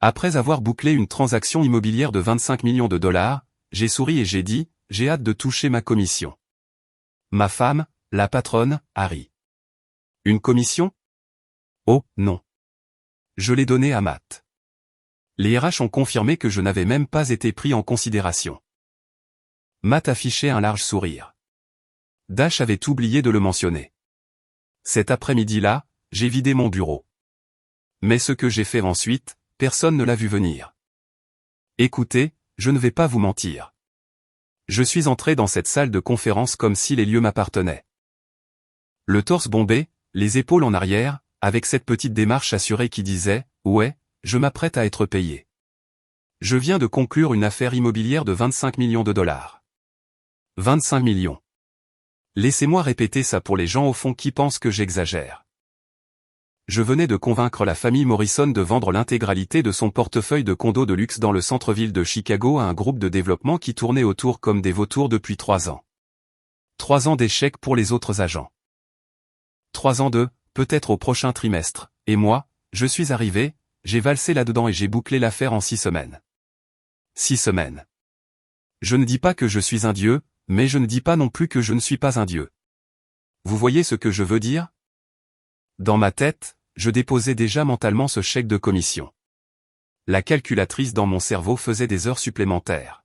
Après avoir bouclé une transaction immobilière de 25 millions de dollars, j'ai souri et j'ai dit, j'ai hâte de toucher ma commission. Ma femme, la patronne, a ri. Une commission? Oh, non. Je l'ai donnée à Matt. Les RH ont confirmé que je n'avais même pas été pris en considération. Matt affichait un large sourire. Dash avait oublié de le mentionner. Cet après-midi-là, j'ai vidé mon bureau. Mais ce que j'ai fait ensuite, personne ne l'a vu venir. Écoutez, je ne vais pas vous mentir. Je suis entré dans cette salle de conférence comme si les lieux m'appartenaient. Le torse bombé, les épaules en arrière, avec cette petite démarche assurée qui disait « Ouais, je m'apprête à être payé. Je viens de conclure une affaire immobilière de 25 millions de dollars. 25 millions. Laissez-moi répéter ça pour les gens au fond qui pensent que j'exagère. Je venais de convaincre la famille Morrison de vendre l'intégralité de son portefeuille de condos de luxe dans le centre-ville de Chicago à un groupe de développement qui tournait autour comme des vautours depuis 3 ans. 3 ans d'échecs pour les autres agents. 3 ans de, peut-être au prochain trimestre, et moi, je suis arrivé, j'ai valsé là-dedans et j'ai bouclé l'affaire en 6 semaines. 6 semaines. Je ne dis pas que je suis un dieu, mais je ne dis pas non plus que je ne suis pas un dieu. Vous voyez ce que je veux dire? Dans ma tête, je déposais déjà mentalement ce chèque de commission. La calculatrice dans mon cerveau faisait des heures supplémentaires.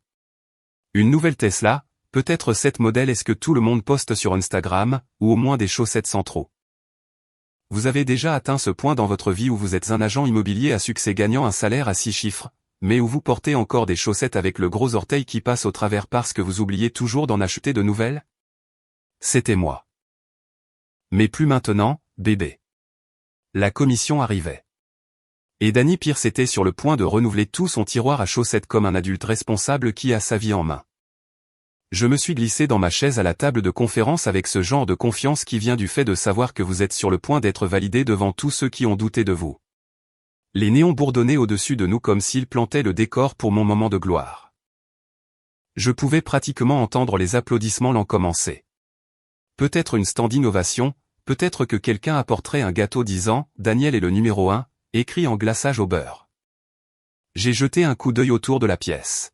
Une nouvelle Tesla, peut-être cette modèle est-ce que tout le monde poste sur Instagram, ou au moins des chaussettes sans trop. Vous avez déjà atteint ce point dans votre vie où vous êtes un agent immobilier à succès gagnant un salaire à 6 chiffres, mais où vous portez encore des chaussettes avec le gros orteil qui passe au travers parce que vous oubliez toujours d'en acheter de nouvelles? C'était moi. Mais plus maintenant, bébé. La commission arrivait. Et Danny Pierce était sur le point de renouveler tout son tiroir à chaussettes comme un adulte responsable qui a sa vie en main. Je me suis glissé dans ma chaise à la table de conférence avec ce genre de confiance qui vient du fait de savoir que vous êtes sur le point d'être validé devant tous ceux qui ont douté de vous. Les néons bourdonnaient au-dessus de nous comme s'ils plantaient le décor pour mon moment de gloire. Je pouvais pratiquement entendre les applaudissements l'en commencer. Peut-être une standing ovation, peut-être que quelqu'un apporterait un gâteau disant « Daniel est le numéro 1 », écrit en glaçage au beurre. J'ai jeté un coup d'œil autour de la pièce.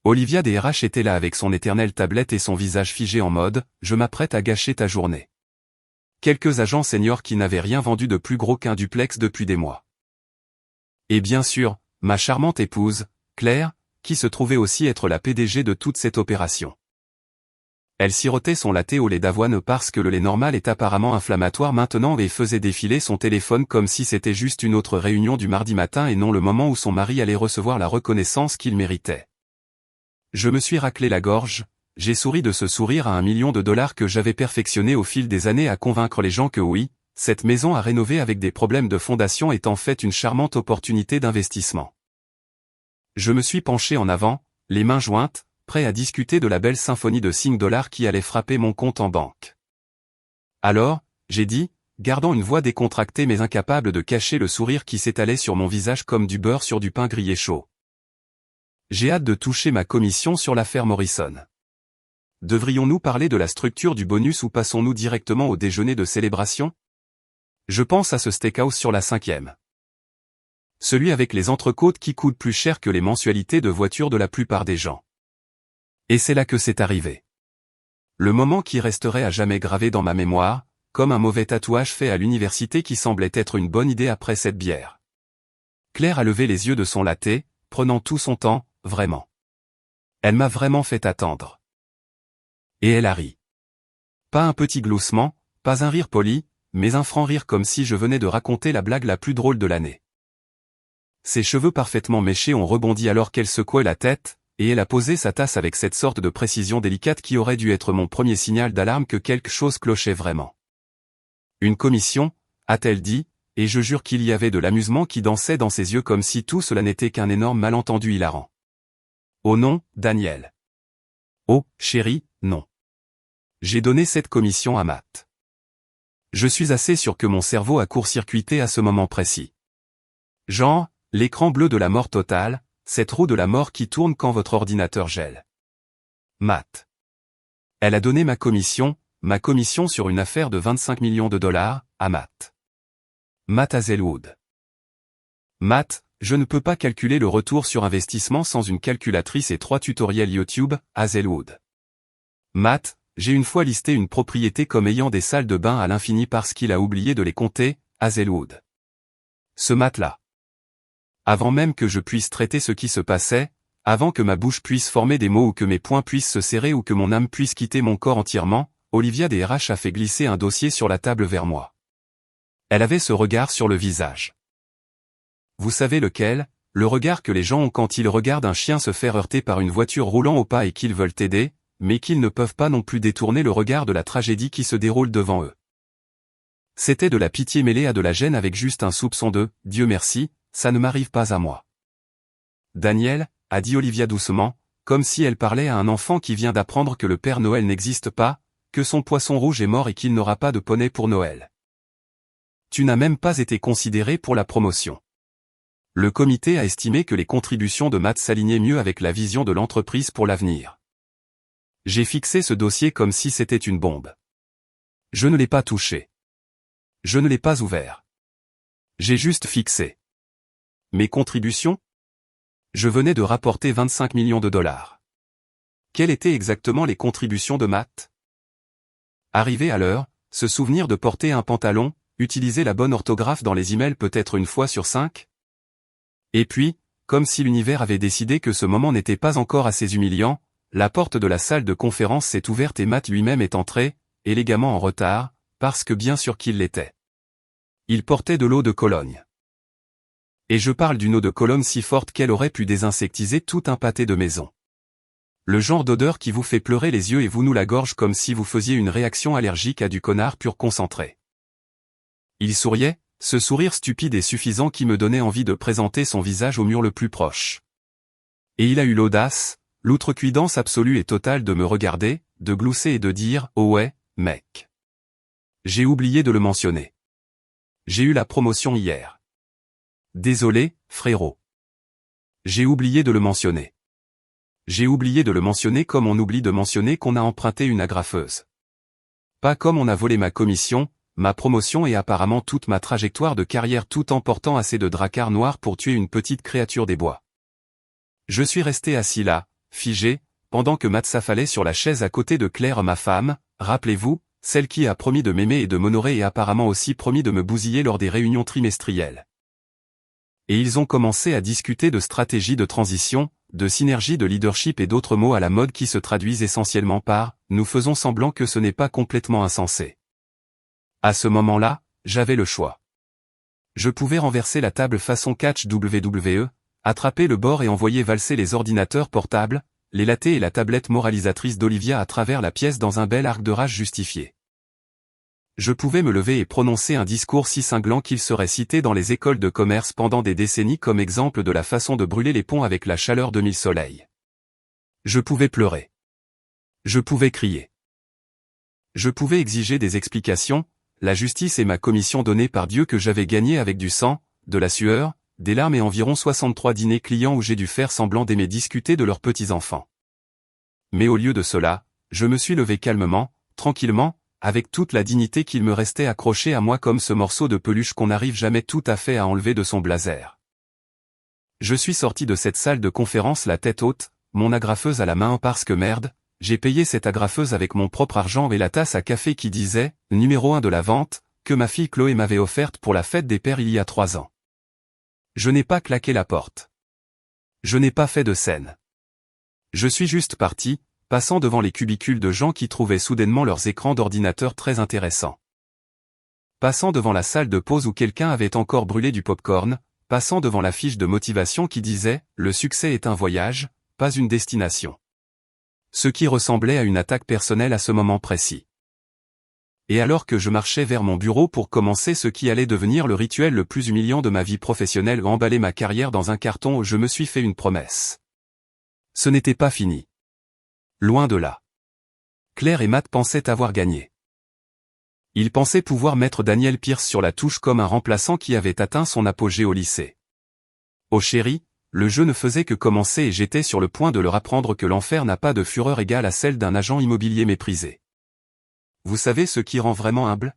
Olivia des RH était là avec son éternelle tablette et son visage figé en mode « Je m'apprête à gâcher ta journée ». Quelques agents seniors qui n'avaient rien vendu de plus gros qu'un duplex depuis des mois. Et bien sûr, ma charmante épouse, Claire, qui se trouvait aussi être la PDG de toute cette opération. Elle sirotait son latte au lait d'avoine parce que le lait normal est apparemment inflammatoire maintenant et faisait défiler son téléphone comme si c'était juste une autre réunion du mardi matin et non le moment où son mari allait recevoir la reconnaissance qu'il méritait. Je me suis raclé la gorge, j'ai souri de ce sourire à $1 million que j'avais perfectionné au fil des années à convaincre les gens que oui, cette maison à rénover avec des problèmes de fondation est en fait une charmante opportunité d'investissement. Je me suis penché en avant, les mains jointes, prêt à discuter de la belle symphonie de $5 qui allait frapper mon compte en banque. Alors, j'ai dit, gardant une voix décontractée mais incapable de cacher le sourire qui s'étalait sur mon visage comme du beurre sur du pain grillé chaud. J'ai hâte de toucher ma commission sur l'affaire Morrison. Devrions-nous parler de la structure du bonus ou passons-nous directement au déjeuner de célébration? Je pense à ce steakhouse sur la 5e. Celui avec les entrecôtes qui coûtent plus cher que les mensualités de voiture de la plupart des gens. Et c'est là que c'est arrivé. Le moment qui resterait à jamais gravé dans ma mémoire, comme un mauvais tatouage fait à l'université qui semblait être une bonne idée après cette bière. Claire a levé les yeux de son latte, prenant tout son temps, vraiment. Elle m'a vraiment fait attendre. Et elle a ri. Pas un petit gloussement, pas un rire poli, mais un franc rire comme si je venais de raconter la blague la plus drôle de l'année. Ses cheveux parfaitement méchés ont rebondi alors qu'elle secouait la tête, et elle a posé sa tasse avec cette sorte de précision délicate qui aurait dû être mon premier signal d'alarme que quelque chose clochait vraiment. Une commission, a-t-elle dit, et je jure qu'il y avait de l'amusement qui dansait dans ses yeux comme si tout cela n'était qu'un énorme malentendu hilarant. Oh non, Daniel. Oh, chérie, non. J'ai donné cette commission à Matt. Je suis assez sûr que mon cerveau a court-circuité à ce moment précis. Genre, l'écran bleu de la mort totale, cette roue de la mort qui tourne quand votre ordinateur gèle. Matt. Elle a donné ma commission sur une affaire de 25 millions de dollars, à Matt. Matt Hazelwood. Matt, Je ne peux pas calculer le retour sur investissement sans une calculatrice et 3 tutoriels YouTube, Hazelwood. Matt, j'ai une fois listé une propriété comme ayant des salles de bain à l'infini parce qu'il a oublié de les compter, Hazelwood. Ce Matt-là. Avant même que je puisse traiter ce qui se passait, avant que ma bouche puisse former des mots ou que mes poings puissent se serrer ou que mon âme puisse quitter mon corps entièrement, Olivia DRH a fait glisser un dossier sur la table vers moi. Elle avait ce regard sur le visage. Vous savez lequel, le regard que les gens ont quand ils regardent un chien se faire heurter par une voiture roulant au pas et qu'ils veulent aider, mais qu'ils ne peuvent pas non plus détourner le regard de la tragédie qui se déroule devant eux. C'était de la pitié mêlée à de la gêne avec juste un soupçon de « Dieu merci, ça ne m'arrive pas à moi ». Daniel, a dit Olivia doucement, comme si elle parlait à un enfant qui vient d'apprendre que le Père Noël n'existe pas, que son poisson rouge est mort et qu'il n'aura pas de poney pour Noël. Tu n'as même pas été considéré pour la promotion. Le comité a estimé que les contributions de Matt s'alignaient mieux avec la vision de l'entreprise pour l'avenir. J'ai fixé ce dossier comme si c'était une bombe. Je ne l'ai pas touché. Je ne l'ai pas ouvert. J'ai juste fixé. Mes contributions? Je venais de rapporter 25 millions de dollars. Quelles étaient exactement les contributions de Matt? Arriver à l'heure, se souvenir de porter un pantalon, utiliser la bonne orthographe dans les emails peut-être une fois sur 5? Et puis, comme si l'univers avait décidé que ce moment n'était pas encore assez humiliant, la porte de la salle de conférence s'est ouverte et Matt lui-même est entré, élégamment en retard, parce que bien sûr qu'il l'était. Il portait de l'eau de Cologne. Et je parle d'une eau de Cologne si forte qu'elle aurait pu désinsectiser tout un pâté de maison. Le genre d'odeur qui vous fait pleurer les yeux et vous noue la gorge comme si vous faisiez une réaction allergique à du connard pur concentré. Il souriait, ce sourire stupide et suffisant qui me donnait envie de présenter son visage au mur le plus proche. Et il a eu l'audace, l'outrecuidance absolue et totale de me regarder, de glousser et de dire « Oh ouais, mec. J'ai oublié de le mentionner. J'ai eu la promotion hier. Désolé, frérot. J'ai oublié de le mentionner. J'ai oublié de le mentionner comme on oublie de mentionner qu'on a emprunté une agrafeuse. Pas comme on a volé ma commission, ma promotion et apparemment toute ma trajectoire de carrière tout en portant assez de dracard noir pour tuer une petite créature des bois. Je suis resté assis là, figé, pendant que Matt s'affalait sur la chaise à côté de Claire ma femme, rappelez-vous, celle qui a promis de m'aimer et de m'honorer et apparemment aussi promis de me bousiller lors des réunions trimestrielles. Et ils ont commencé à discuter de stratégie de transition, de synergie de leadership et d'autres mots à la mode qui se traduisent essentiellement par « nous faisons semblant que ce n'est pas complètement insensé ». À ce moment-là, j'avais le choix. Je pouvais renverser la table façon catch WWE, attraper le bord et envoyer valser les ordinateurs portables, les lattés et la tablette moralisatrice d'Olivia à travers la pièce dans un bel arc de rage justifié. Je pouvais me lever et prononcer un discours si cinglant qu'il serait cité dans les écoles de commerce pendant des décennies comme exemple de la façon de brûler les ponts avec la chaleur de 1000 soleils. Je pouvais pleurer. Je pouvais crier. Je pouvais exiger des explications, la justice et ma commission donnée par Dieu que j'avais gagnée avec du sang, de la sueur, des larmes et environ 63 dîners clients où j'ai dû faire semblant d'aimer discuter de leurs petits-enfants. Mais au lieu de cela, je me suis levé calmement, tranquillement, avec toute la dignité qu'il me restait accrochée à moi comme ce morceau de peluche qu'on n'arrive jamais tout à fait à enlever de son blazer. Je suis sorti de cette salle de conférence la tête haute, mon agrafeuse à la main parce que merde, j'ai payé cette agrafeuse avec mon propre argent et la tasse à café qui disait « numéro 1 de la vente » que ma fille Chloé m'avait offerte pour la fête des pères il y a 3 ans. Je n'ai pas claqué la porte. Je n'ai pas fait de scène. Je suis juste parti, passant devant les cubicules de gens qui trouvaient soudainement leurs écrans d'ordinateur très intéressants. Passant devant la salle de pause où quelqu'un avait encore brûlé du popcorn, passant devant la fiche de motivation qui disait « Le succès est un voyage, pas une destination ». Ce qui ressemblait à une attaque personnelle à ce moment précis. Et alors que je marchais vers mon bureau pour commencer ce qui allait devenir le rituel le plus humiliant de ma vie professionnelle, emballer ma carrière dans un carton, je me suis fait une promesse. Ce n'était pas fini. Loin de là. Claire et Matt pensaient avoir gagné. Ils pensaient pouvoir mettre Daniel Pierce sur la touche comme un remplaçant qui avait atteint son apogée au lycée. Oh chérie, le jeu ne faisait que commencer et j'étais sur le point de leur apprendre que l'enfer n'a pas de fureur égale à celle d'un agent immobilier méprisé. Vous savez ce qui rend vraiment humble?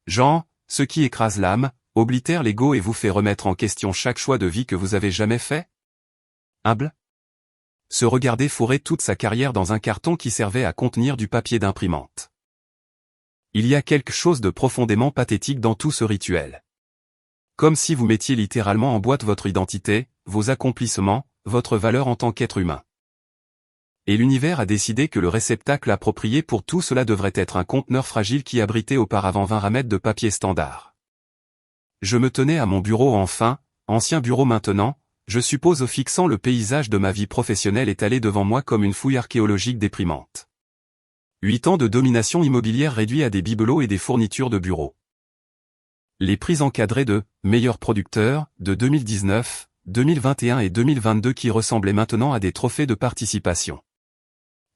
Genre, ce qui écrase l'âme, oblitère l'ego et vous fait remettre en question chaque choix de vie que vous avez jamais fait? Humble? Se regarder fourrer toute sa carrière dans un carton qui servait à contenir du papier d'imprimante. Il y a quelque chose de profondément pathétique dans tout ce rituel. Comme si vous mettiez littéralement en boîte votre identité, vos accomplissements, votre valeur en tant qu'être humain. Et l'univers a décidé que le réceptacle approprié pour tout cela devrait être un conteneur fragile qui abritait auparavant 20 ramettes de papier standard. Je me tenais à mon bureau enfin, ancien bureau maintenant, je suppose fixant le paysage de ma vie professionnelle étalé devant moi comme une fouille archéologique déprimante. 8 ans de domination immobilière réduits à des bibelots et des fournitures de bureau. Les prix encadrés de « meilleur producteur » de 2019, 2021 et 2022 qui ressemblaient maintenant à des trophées de participation.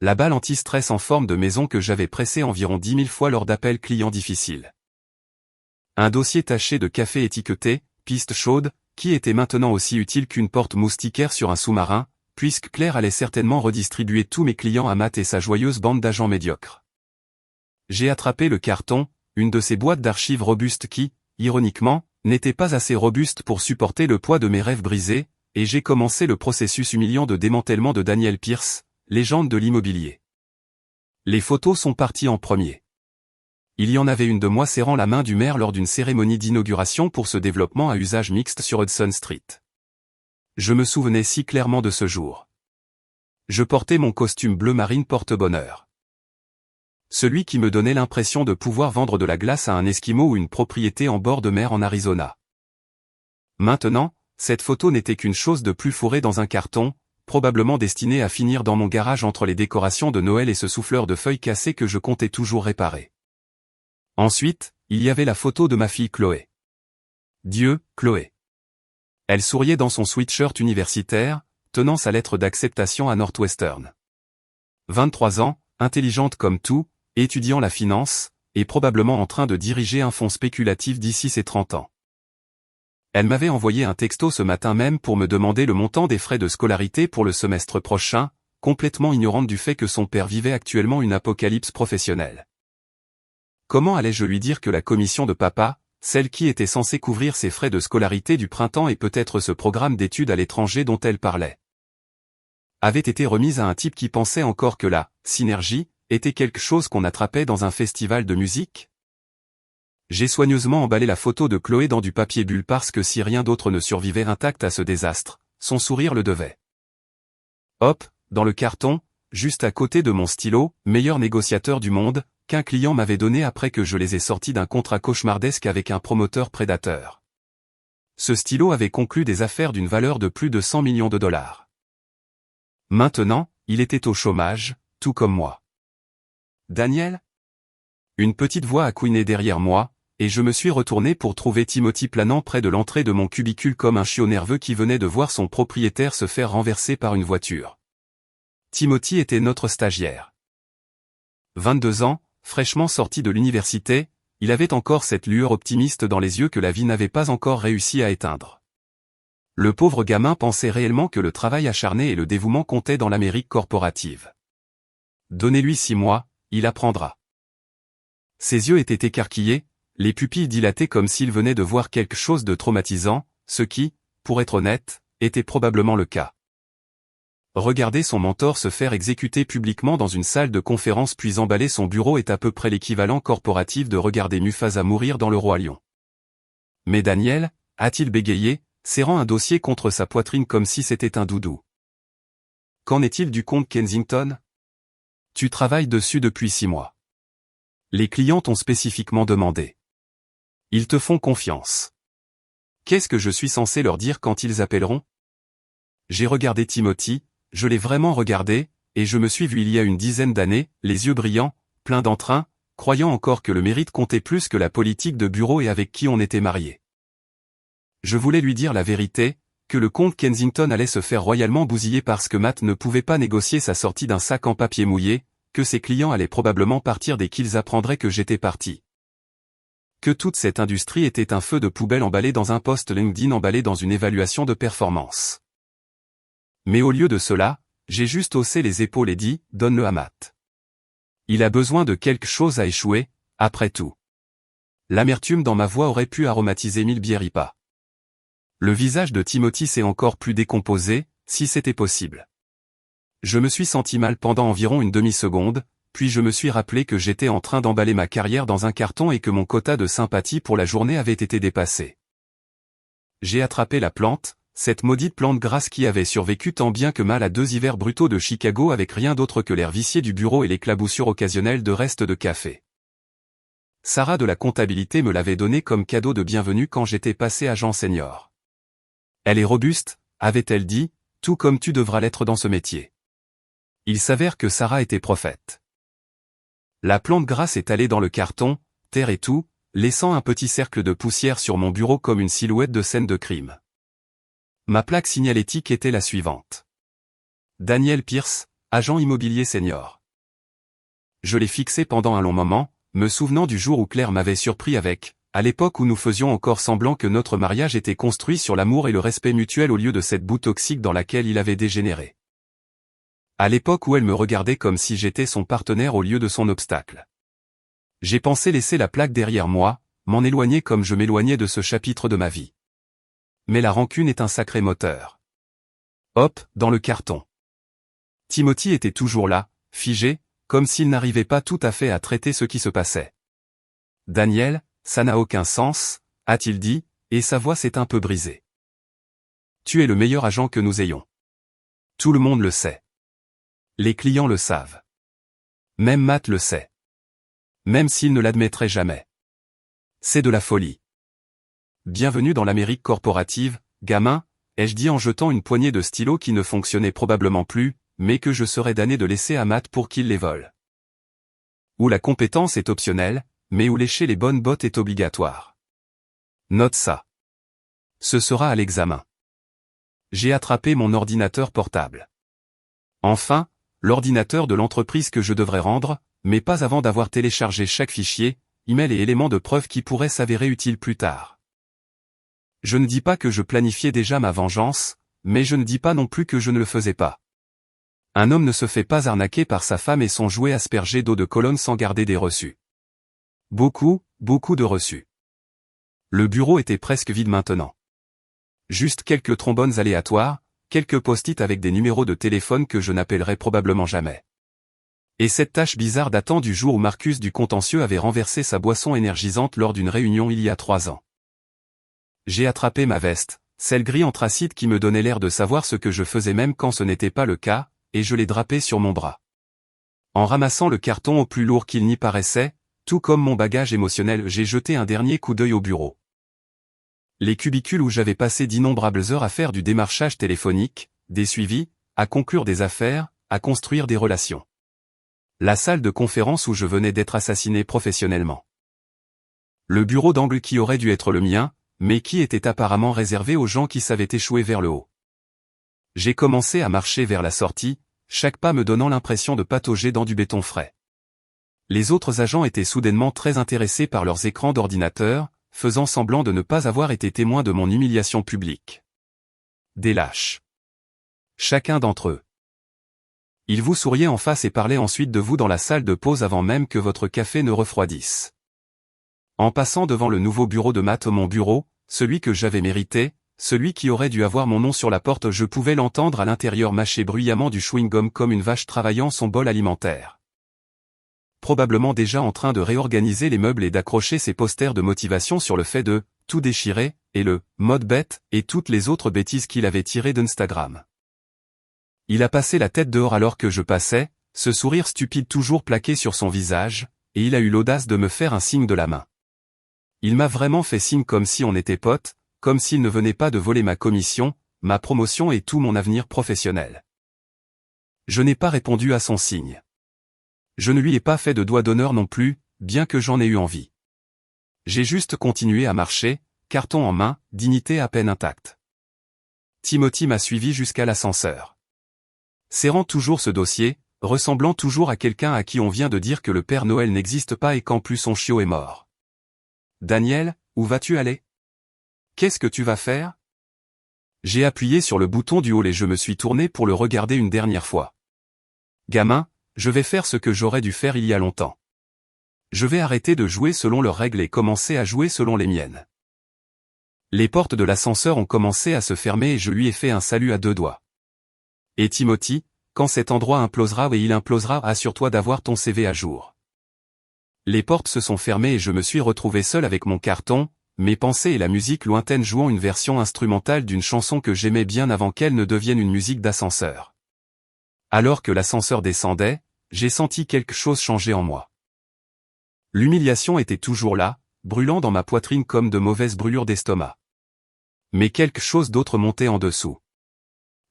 La balle anti-stress en forme de maison que j'avais pressée environ 10 000 fois lors d'appels clients difficiles. Un dossier taché de café étiqueté « piste chaude » qui était maintenant aussi utile qu'une porte moustiquaire sur un sous-marin, puisque Claire allait certainement redistribuer tous mes clients à Matt et sa joyeuse bande d'agents médiocres. J'ai attrapé le carton, une de ces boîtes d'archives robustes qui, ironiquement, n'était pas assez robuste pour supporter le poids de mes rêves brisés, et j'ai commencé le processus humiliant de démantèlement de Daniel Pierce, légende de l'immobilier. Les photos sont parties en premier. Il y en avait une de moi serrant la main du maire lors d'une cérémonie d'inauguration pour ce développement à usage mixte sur Hudson Street. Je me souvenais si clairement de ce jour. Je portais mon costume bleu marine porte-bonheur. Celui qui me donnait l'impression de pouvoir vendre de la glace à un Esquimau ou une propriété en bord de mer en Arizona. Maintenant, cette photo n'était qu'une chose de plus fourrée dans un carton, probablement destinée à finir dans mon garage entre les décorations de Noël et ce souffleur de feuilles cassées que je comptais toujours réparer. Ensuite, il y avait la photo de ma fille Chloé. Dieu, Chloé. Elle souriait dans son sweatshirt universitaire, tenant sa lettre d'acceptation à Northwestern. 23 ans, intelligente comme tout, étudiant la finance, et probablement en train de diriger un fonds spéculatif d'ici ses 30 ans. Elle m'avait envoyé un texto ce matin même pour me demander le montant des frais de scolarité pour le semestre prochain, complètement ignorante du fait que son père vivait actuellement une apocalypse professionnelle. Comment allais-je lui dire que la commission de papa, celle qui était censée couvrir ses frais de scolarité du printemps et peut-être ce programme d'études à l'étranger dont elle parlait, avait été remise à un type qui pensait encore que la synergie était quelque chose qu'on attrapait dans un festival de musique? J'ai soigneusement emballé la photo de Chloé dans du papier bulle parce que si rien d'autre ne survivait intact à ce désastre, son sourire le devait. Hop, dans le carton, juste à côté de mon stylo, meilleur négociateur du monde, qu'un client m'avait donné après que je les ai sortis d'un contrat cauchemardesque avec un promoteur prédateur. Ce stylo avait conclu des affaires d'une valeur de plus de 100 millions de dollars. Maintenant, il était au chômage, tout comme moi. Daniel? Une petite voix a couiné derrière moi, et je me suis retourné pour trouver Timothy planant près de l'entrée de mon cubicule comme un chiot nerveux qui venait de voir son propriétaire se faire renverser par une voiture. Timothy était notre stagiaire. 22 ans, fraîchement sorti de l'université, il avait encore cette lueur optimiste dans les yeux que la vie n'avait pas encore réussi à éteindre. Le pauvre gamin pensait réellement que le travail acharné et le dévouement comptaient dans l'Amérique corporative. Donnez-lui 6 mois, il apprendra. Ses yeux étaient écarquillés, les pupilles dilatées comme s'il venait de voir quelque chose de traumatisant, ce qui, pour être honnête, était probablement le cas. Regarder son mentor se faire exécuter publiquement dans une salle de conférence puis emballer son bureau est à peu près l'équivalent corporatif de regarder Mufasa mourir dans Le Roi Lion. Mais Daniel, a-t-il bégayé, serrant un dossier contre sa poitrine comme si c'était un doudou. Qu'en est-il du comte Kensington? Tu travailles dessus depuis 6 mois. Les clients t'ont spécifiquement demandé. Ils te font confiance. Qu'est-ce que je suis censé leur dire quand ils appelleront? J'ai regardé Timothy, je l'ai vraiment regardé, et je me suis vu il y a une dizaine d'années, les yeux brillants, pleins d'entrain, croyant encore que le mérite comptait plus que la politique de bureau et avec qui on était marié. Je voulais lui dire la vérité, que le comte Kensington allait se faire royalement bousiller parce que Matt ne pouvait pas négocier sa sortie d'un sac en papier mouillé, que ses clients allaient probablement partir dès qu'ils apprendraient que j'étais parti. Que toute cette industrie était un feu de poubelle emballé dans un post LinkedIn emballé dans une évaluation de performance. Mais au lieu de cela, j'ai juste haussé les épaules et dit, donne-le à Matt. Il a besoin de quelque chose à échouer, après tout. L'amertume dans ma voix aurait pu aromatiser 1000 bières IPA. Le visage de Timothy s'est encore plus décomposé, si c'était possible. Je me suis senti mal pendant environ une demi-seconde, puis je me suis rappelé que j'étais en train d'emballer ma carrière dans un carton et que mon quota de sympathie pour la journée avait été dépassé. J'ai attrapé la plante, cette maudite plante grasse qui avait survécu tant bien que mal à 2 hivers brutaux de Chicago avec rien d'autre que l'air vicié du bureau et l'éclaboussure occasionnelle de restes de café. Sarah de la comptabilité me l'avait donné comme cadeau de bienvenue quand j'étais passé agent senior. Elle est robuste, avait-elle dit, tout comme tu devras l'être dans ce métier. Il s'avère que Sarah était prophète. La plante grasse est allée dans le carton, terre et tout, laissant un petit cercle de poussière sur mon bureau comme une silhouette de scène de crime. Ma plaque signalétique était la suivante. Daniel Pierce, agent immobilier senior. Je l'ai fixée pendant un long moment, me souvenant du jour où Claire m'avait surpris avec, à l'époque où nous faisions encore semblant que notre mariage était construit sur l'amour et le respect mutuel au lieu de cette boue toxique dans laquelle il avait dégénéré. À l'époque où elle me regardait comme si j'étais son partenaire au lieu de son obstacle. J'ai pensé laisser la plaque derrière moi, m'en éloigner comme je m'éloignais de ce chapitre de ma vie. Mais la rancune est un sacré moteur. Hop, dans le carton. Timothy était toujours là, figé, comme s'il n'arrivait pas tout à fait à traiter ce qui se passait. Daniel, ça n'a aucun sens, a-t-il dit, et sa voix s'est un peu brisée. Tu es le meilleur agent que nous ayons. Tout le monde le sait. Les clients le savent. Même Matt le sait. Même s'il ne l'admettrait jamais. C'est de la folie. Bienvenue dans l'Amérique corporative, gamin, ai-je dit en jetant une poignée de stylos qui ne fonctionnaient probablement plus, mais que je serais damné de laisser à Matt pour qu'il les vole. Où la compétence est optionnelle, mais où lécher les bonnes bottes est obligatoire. Note ça. Ce sera à l'examen. J'ai attrapé mon ordinateur portable. Enfin, l'ordinateur de l'entreprise que je devrais rendre, mais pas avant d'avoir téléchargé chaque fichier, email et éléments de preuve qui pourraient s'avérer utiles plus tard. Je ne dis pas que je planifiais déjà ma vengeance, mais je ne dis pas non plus que je ne le faisais pas. Un homme ne se fait pas arnaquer par sa femme et son jouet aspergé d'eau de Cologne sans garder des reçus. Beaucoup de reçus. Le bureau était presque vide maintenant. Juste quelques trombones aléatoires, quelques post-it avec des numéros de téléphone que je n'appellerai probablement jamais. Et cette tâche bizarre datant du jour où Marcus du contentieux avait renversé sa boisson énergisante lors d'une réunion il y a 3 ans. J'ai attrapé ma veste, celle gris anthracite qui me donnait l'air de savoir ce que je faisais même quand ce n'était pas le cas, et je l'ai drapée sur mon bras. En ramassant le carton au plus lourd qu'il n'y paraissait, tout comme mon bagage émotionnel, j'ai jeté un dernier coup d'œil au bureau. Les cubicules où j'avais passé d'innombrables heures à faire du démarchage téléphonique, des suivis, à conclure des affaires, à construire des relations. La salle de conférence où je venais d'être assassiné professionnellement. Le bureau d'angle qui aurait dû être le mien, mais qui était apparemment réservé aux gens qui savaient échouer vers le haut. J'ai commencé à marcher vers la sortie, chaque pas me donnant l'impression de patauger dans du béton frais. Les autres agents étaient soudainement très intéressés par leurs écrans d'ordinateur, faisant semblant de ne pas avoir été témoins de mon humiliation publique. Des lâches. Chacun d'entre eux. Ils vous souriaient en face et parlaient ensuite de vous dans la salle de pause avant même que votre café ne refroidisse. En passant devant le nouveau bureau de Matt, mon bureau, celui que j'avais mérité, celui qui aurait dû avoir mon nom sur la porte, je pouvais l'entendre à l'intérieur mâcher bruyamment du chewing-gum comme une vache travaillant son bol alimentaire. Probablement déjà en train de réorganiser les meubles et d'accrocher ses posters de motivation sur le fait de tout déchirer, et le mode bête, et toutes les autres bêtises qu'il avait tirées d'Instagram. Il a passé la tête dehors alors que je passais, ce sourire stupide toujours plaqué sur son visage, et il a eu l'audace de me faire un signe de la main. Il m'a vraiment fait signe comme si on était potes, comme s'il ne venait pas de voler ma commission, ma promotion et tout mon avenir professionnel. Je n'ai pas répondu à son signe. Je ne lui ai pas fait de doigt d'honneur non plus, bien que j'en ai eu envie. J'ai juste continué à marcher, carton en main, dignité à peine intacte. Timothy m'a suivi jusqu'à l'ascenseur. Serrant toujours ce dossier, ressemblant toujours à quelqu'un à qui on vient de dire que le Père Noël n'existe pas et qu'en plus son chiot est mort. Daniel, où vas-tu aller? Qu'est-ce que tu vas faire? J'ai appuyé sur le bouton du hall et je me suis tourné pour le regarder une dernière fois. Gamin, je vais faire ce que j'aurais dû faire il y a longtemps. Je vais arrêter de jouer selon leurs règles et commencer à jouer selon les miennes. Les portes de l'ascenseur ont commencé à se fermer et je lui ai fait un salut à deux doigts. Et Timothy, quand cet endroit implosera et il implosera, assure-toi d'avoir ton CV à jour. Les portes se sont fermées et je me suis retrouvé seul avec mon carton, mes pensées et la musique lointaine jouant une version instrumentale d'une chanson que j'aimais bien avant qu'elle ne devienne une musique d'ascenseur. Alors que l'ascenseur descendait, j'ai senti quelque chose changer en moi. L'humiliation était toujours là, brûlant dans ma poitrine comme de mauvaises brûlures d'estomac. Mais quelque chose d'autre montait en dessous.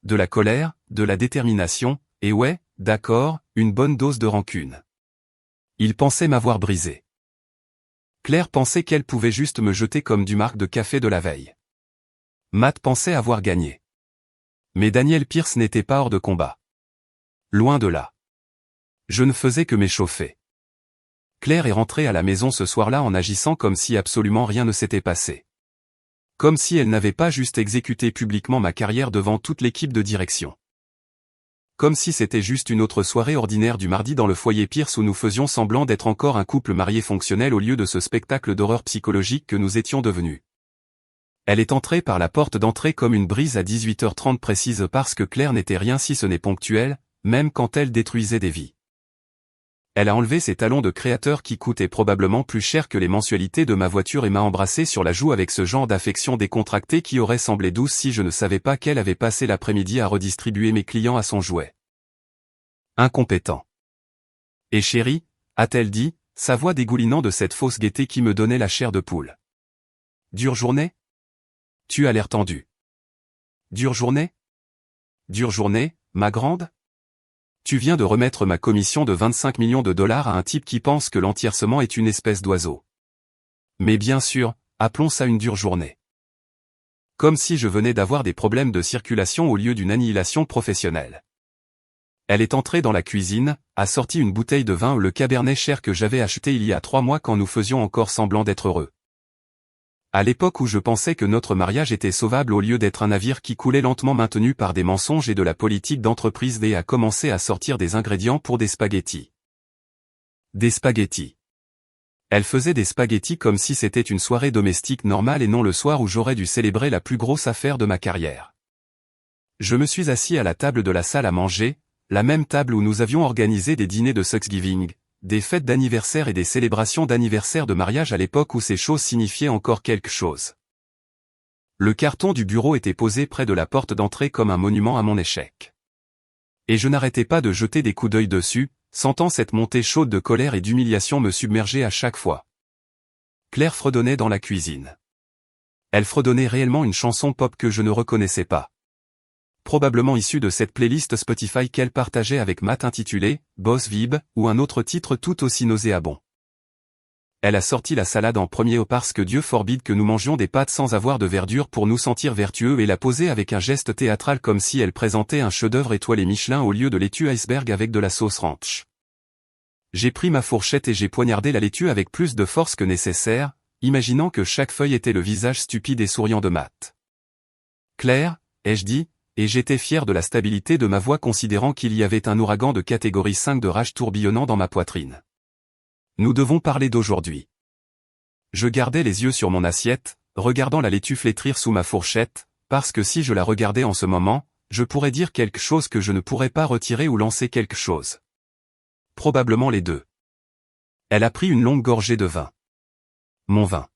De la colère, de la détermination, et ouais, d'accord, une bonne dose de rancune. Il pensait m'avoir brisé. Claire pensait qu'elle pouvait juste me jeter comme du marc de café de la veille. Matt pensait avoir gagné. Mais Daniel Pierce n'était pas hors de combat. Loin de là. Je ne faisais que m'échauffer. Claire est rentrée à la maison ce soir-là en agissant comme si absolument rien ne s'était passé. Comme si elle n'avait pas juste exécuté publiquement ma carrière devant toute l'équipe de direction. Comme si c'était juste une autre soirée ordinaire du mardi dans le foyer Pierce où nous faisions semblant d'être encore un couple marié fonctionnel au lieu de ce spectacle d'horreur psychologique que nous étions devenus. Elle est entrée par la porte d'entrée comme une brise à 18h30 précise parce que Claire n'était rien si ce n'est ponctuel, même quand elle détruisait des vies. Elle a enlevé ses talons de créateur qui coûtaient probablement plus cher que les mensualités de ma voiture et m'a embrassé sur la joue avec ce genre d'affection décontractée qui aurait semblé douce si je ne savais pas qu'elle avait passé l'après-midi à redistribuer mes clients à son jouet. Incompétent. Et chérie, a-t-elle dit, sa voix dégoulinant de cette fausse gaieté qui me donnait la chair de poule. Dure journée? Tu as l'air tendu. Dure journée? Dure journée, ma grande? Tu viens de remettre ma commission de 25 millions de dollars à un type qui pense que l'entiercement est une espèce d'oiseau. Mais bien sûr, appelons ça une dure journée. Comme si je venais d'avoir des problèmes de circulation au lieu d'une annihilation professionnelle. Elle est entrée dans la cuisine, a sorti une bouteille de vin, le Cabernet cher que j'avais acheté il y a 3 mois quand nous faisions encore semblant d'être heureux. À l'époque où je pensais que notre mariage était sauvable au lieu d'être un navire qui coulait lentement maintenu par des mensonges et de la politique d'entreprise, et a commencé à sortir des ingrédients pour des spaghettis. Des spaghettis. Elle faisait des spaghettis comme si c'était une soirée domestique normale et non le soir où j'aurais dû célébrer la plus grosse affaire de ma carrière. Je me suis assis à la table de la salle à manger, la même table où nous avions organisé des dîners de Thanksgiving, des fêtes d'anniversaire et des célébrations d'anniversaire de mariage à l'époque où ces choses signifiaient encore quelque chose. Le carton du bureau était posé près de la porte d'entrée comme un monument à mon échec. Et je n'arrêtais pas de jeter des coups d'œil dessus, sentant cette montée chaude de colère et d'humiliation me submerger à chaque fois. Claire fredonnait dans la cuisine. Elle fredonnait réellement une chanson pop que je ne reconnaissais pas. Probablement issue de cette playlist Spotify qu'elle partageait avec Matt intitulée « Boss Vib » ou un autre titre tout aussi nauséabond. Elle a sorti la salade en premier parce que Dieu forbide que nous mangions des pâtes sans avoir de verdure pour nous sentir vertueux, et l'a posée avec un geste théâtral comme si elle présentait un chef-d'œuvre étoilé Michelin au lieu de laitue iceberg avec de la sauce ranch. J'ai pris ma fourchette et j'ai poignardé la laitue avec plus de force que nécessaire, imaginant que chaque feuille était le visage stupide et souriant de Matt. Claire, ai-je dit, et j'étais fier de la stabilité de ma voix considérant qu'il y avait un ouragan de catégorie 5 de rage tourbillonnant dans ma poitrine. Nous devons parler d'aujourd'hui. Je gardais les yeux sur mon assiette, regardant la laitue flétrir sous ma fourchette, parce que si je la regardais en ce moment, je pourrais dire quelque chose que je ne pourrais pas retirer ou lancer quelque chose. Probablement les deux. Elle a pris une longue gorgée de vin. Mon vin.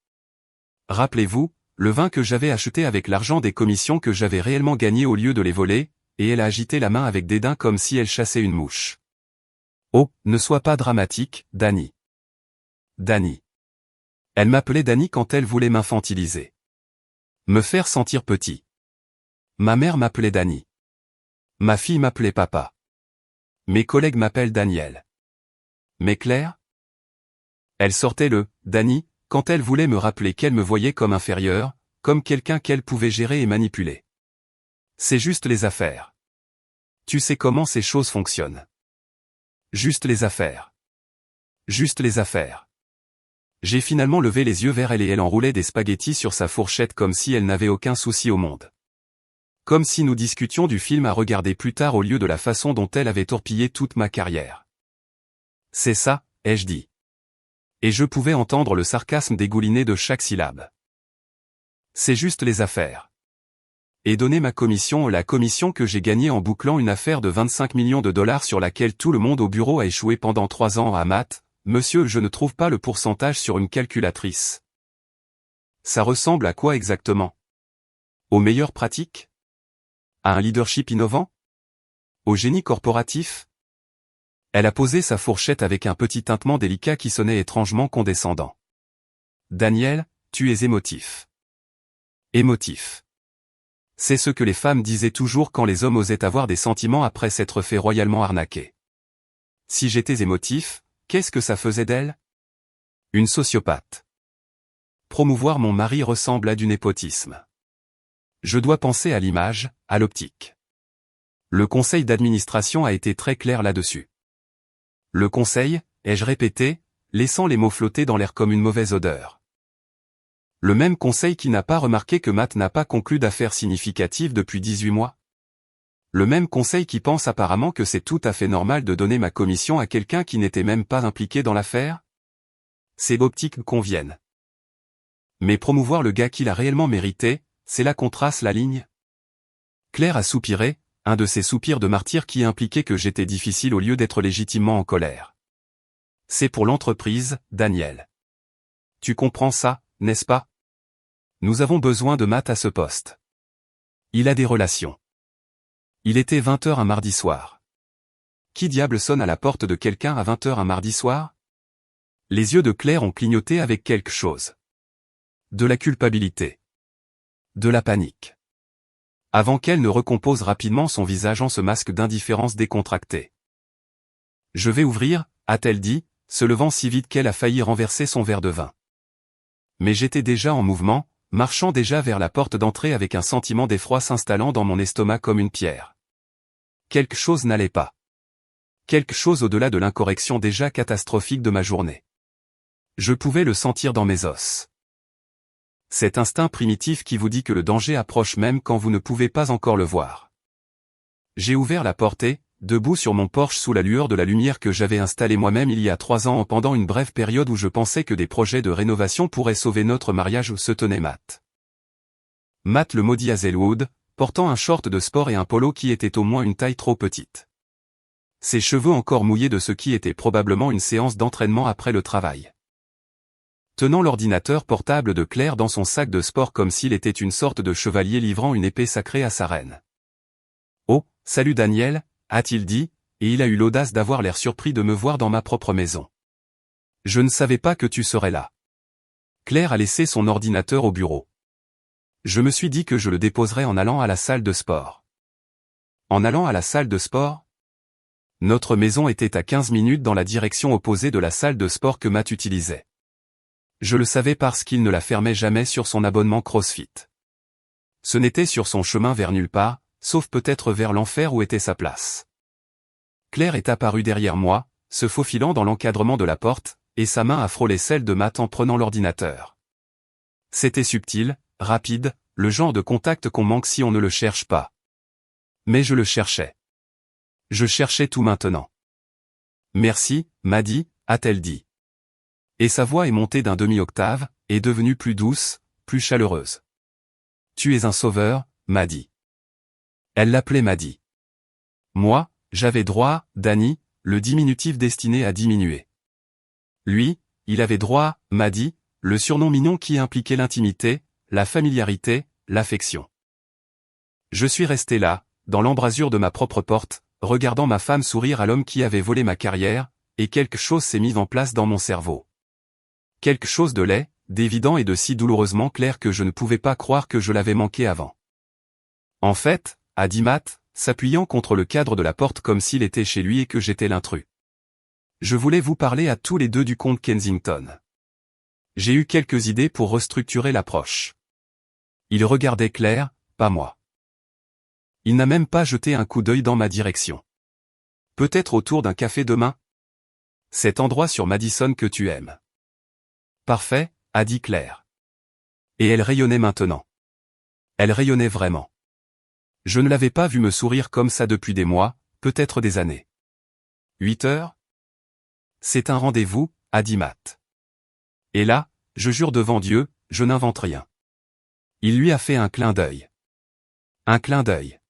Rappelez-vous, le vin que j'avais acheté avec l'argent des commissions que j'avais réellement gagné au lieu de les voler, et elle a agité la main avec dédain comme si elle chassait une mouche. Oh, ne sois pas dramatique, Danny. Danny. Elle m'appelait Danny quand elle voulait m'infantiliser. Me faire sentir petit. Ma mère m'appelait Danny. Ma fille m'appelait papa. Mes collègues m'appellent Daniel. Mais Claire? Elle sortait le « Danny » quand elle voulait me rappeler qu'elle me voyait comme inférieur, comme quelqu'un qu'elle pouvait gérer et manipuler. C'est juste les affaires. Tu sais comment ces choses fonctionnent. Juste les affaires. Juste les affaires. J'ai finalement levé les yeux vers elle et elle enroulait des spaghettis sur sa fourchette comme si elle n'avait aucun souci au monde. Comme si nous discutions du film à regarder plus tard au lieu de la façon dont elle avait torpillé toute ma carrière. C'est ça, ai-je dit. Et je pouvais entendre le sarcasme dégouliner de chaque syllabe. C'est juste les affaires. Et donner ma commission, la commission que j'ai gagnée en bouclant une affaire de 25 millions de dollars sur laquelle tout le monde au bureau a échoué pendant 3 ans à maths. Monsieur, je ne trouve pas le pourcentage sur une calculatrice. Ça ressemble à quoi exactement? Aux meilleures pratiques? À un leadership innovant? Au génie corporatif? Elle a posé sa fourchette avec un petit tintement délicat qui sonnait étrangement condescendant. Daniel, tu es émotif. Émotif. C'est ce que les femmes disaient toujours quand les hommes osaient avoir des sentiments après s'être fait royalement arnaquer. Si j'étais émotif, qu'est-ce que ça faisait d'elle? Une sociopathe. Promouvoir mon mari ressemble à du népotisme. Je dois penser à l'image, à l'optique. Le conseil d'administration a été très clair là-dessus. Le conseil, ai-je répété, laissant les mots flotter dans l'air comme une mauvaise odeur. Le même conseil qui n'a pas remarqué que Matt n'a pas conclu d'affaires significatives depuis 18 mois. Le même conseil qui pense apparemment que c'est tout à fait normal de donner ma commission à quelqu'un qui n'était même pas impliqué dans l'affaire. Ces optiques me conviennent. Mais promouvoir le gars qu'il a réellement mérité, c'est là qu'on trace la ligne. Claire a soupiré, un de ces soupirs de martyr qui impliquait que j'étais difficile au lieu d'être légitimement en colère. C'est pour l'entreprise, Daniel. Tu comprends ça, n'est-ce pas? Nous avons besoin de Matt à ce poste. Il a des relations. Il était 20h un mardi soir. Qui diable sonne à la porte de quelqu'un à 20h un mardi soir? Les yeux de Claire ont clignoté avec quelque chose. De la culpabilité. De la panique. Avant qu'elle ne recompose rapidement son visage en ce masque d'indifférence décontracté. Je vais ouvrir, a-t-elle dit, se levant si vite qu'elle a failli renverser son verre de vin. Mais j'étais déjà en mouvement, marchant déjà vers la porte d'entrée avec un sentiment d'effroi s'installant dans mon estomac comme une pierre. Quelque chose n'allait pas. Quelque chose au-delà de l'incorrection déjà catastrophique de ma journée. Je pouvais le sentir dans mes os. Cet instinct primitif qui vous dit que le danger approche même quand vous ne pouvez pas encore le voir. J'ai ouvert la porte et, debout sur mon porche sous la lueur de la lumière que j'avais installée moi-même il y a 3 ans pendant une brève période où je pensais que des projets de rénovation pourraient sauver notre mariage, se tenait Matt. Matt le maudit Hazelwood, portant un short de sport et un polo qui était au moins une taille trop petite. Ses cheveux encore mouillés de ce qui était probablement une séance d'entraînement après le travail. Tenant l'ordinateur portable de Claire dans son sac de sport comme s'il était une sorte de chevalier livrant une épée sacrée à sa reine. « Oh, salut Daniel », a-t-il dit, et il a eu l'audace d'avoir l'air surpris de me voir dans ma propre maison. « Je ne savais pas que tu serais là. » Claire a laissé son ordinateur au bureau. Je me suis dit que je le déposerais en allant à la salle de sport. En allant à la salle de sport? Notre maison était à 15 minutes dans la direction opposée de la salle de sport que Matt utilisait. Je le savais parce qu'il ne la fermait jamais sur son abonnement CrossFit. Ce n'était sur son chemin vers nulle part, sauf peut-être vers l'enfer où était sa place. Claire est apparue derrière moi, se faufilant dans l'encadrement de la porte, et sa main a frôlé celle de Matt en prenant l'ordinateur. C'était subtil, rapide, le genre de contact qu'on manque si on ne le cherche pas. Mais je le cherchais. Je cherchais tout maintenant. Merci, m'a dit, a-t-elle dit. Et sa voix est montée d'un demi-octave, est devenue plus douce, plus chaleureuse. Tu es un sauveur, m'a dit. Elle l'appelait Maddy. Moi, j'avais droit, Danny, le diminutif destiné à diminuer. Lui, il avait droit, Maddy, le surnom mignon qui impliquait l'intimité, la familiarité, l'affection. Je suis resté là, dans l'embrasure de ma propre porte, regardant ma femme sourire à l'homme qui avait volé ma carrière, et quelque chose s'est mis en place dans mon cerveau. Quelque chose de laid, d'évident et de si douloureusement clair que je ne pouvais pas croire que je l'avais manqué avant. En fait, a dit Matt, s'appuyant contre le cadre de la porte comme s'il était chez lui et que j'étais l'intrus. Je voulais vous parler à tous les deux du comte Kensington. J'ai eu quelques idées pour restructurer l'approche. Il regardait Claire, pas moi. Il n'a même pas jeté un coup d'œil dans ma direction. Peut-être autour d'un café demain? Cet endroit sur Madison que tu aimes. Parfait, a dit Claire. Et elle rayonnait maintenant. Elle rayonnait vraiment. Je ne l'avais pas vue me sourire comme ça depuis des mois, peut-être des années. 8 heures? C'est un rendez-vous, a dit Matt. Et là, je jure devant Dieu, je n'invente rien. Il lui a fait un clin d'œil. Un clin d'œil.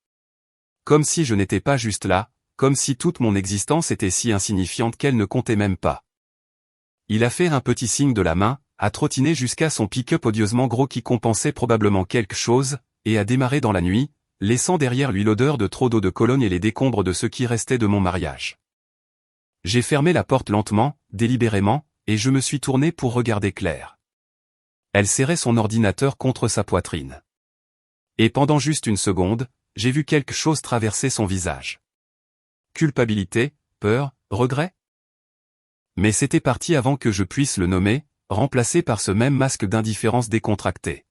Comme si je n'étais pas juste là, comme si toute mon existence était si insignifiante qu'elle ne comptait même pas. Il a fait un petit signe de la main, a trottiné jusqu'à son pick-up odieusement gros qui compensait probablement quelque chose, et a démarré dans la nuit, laissant derrière lui l'odeur de trop d'eau de Cologne et les décombres de ce qui restait de mon mariage. J'ai fermé la porte lentement, délibérément, et je me suis tourné pour regarder Claire. Elle serrait son ordinateur contre sa poitrine. Et pendant juste une seconde, j'ai vu quelque chose traverser son visage. Culpabilité, peur, regret? Mais c'était parti avant que je puisse le nommer, remplacé par ce même masque d'indifférence décontractée.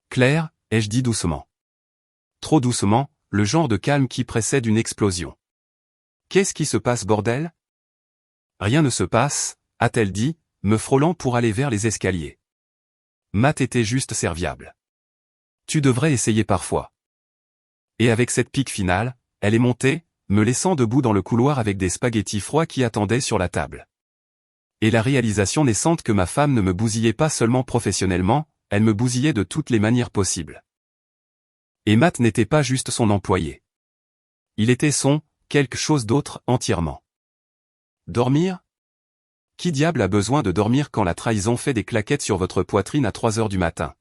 Claire, ai-je dit doucement. Trop doucement, le genre de calme qui précède une explosion. Qu'est-ce qui se passe, bordel? Rien ne se passe, a-t-elle dit, me frôlant pour aller vers les escaliers. Matt était juste serviable. Tu devrais essayer parfois. Et avec cette pique finale, elle est montée, me laissant debout dans le couloir avec des spaghettis froids qui attendaient sur la table. Et la réalisation naissante que ma femme ne me bousillait pas seulement professionnellement, elle me bousillait de toutes les manières possibles. Et Matt n'était pas juste son employé. Il était quelque chose d'autre entièrement. Dormir? Qui diable a besoin de dormir quand la trahison fait des claquettes sur votre poitrine à 3 heures du matin?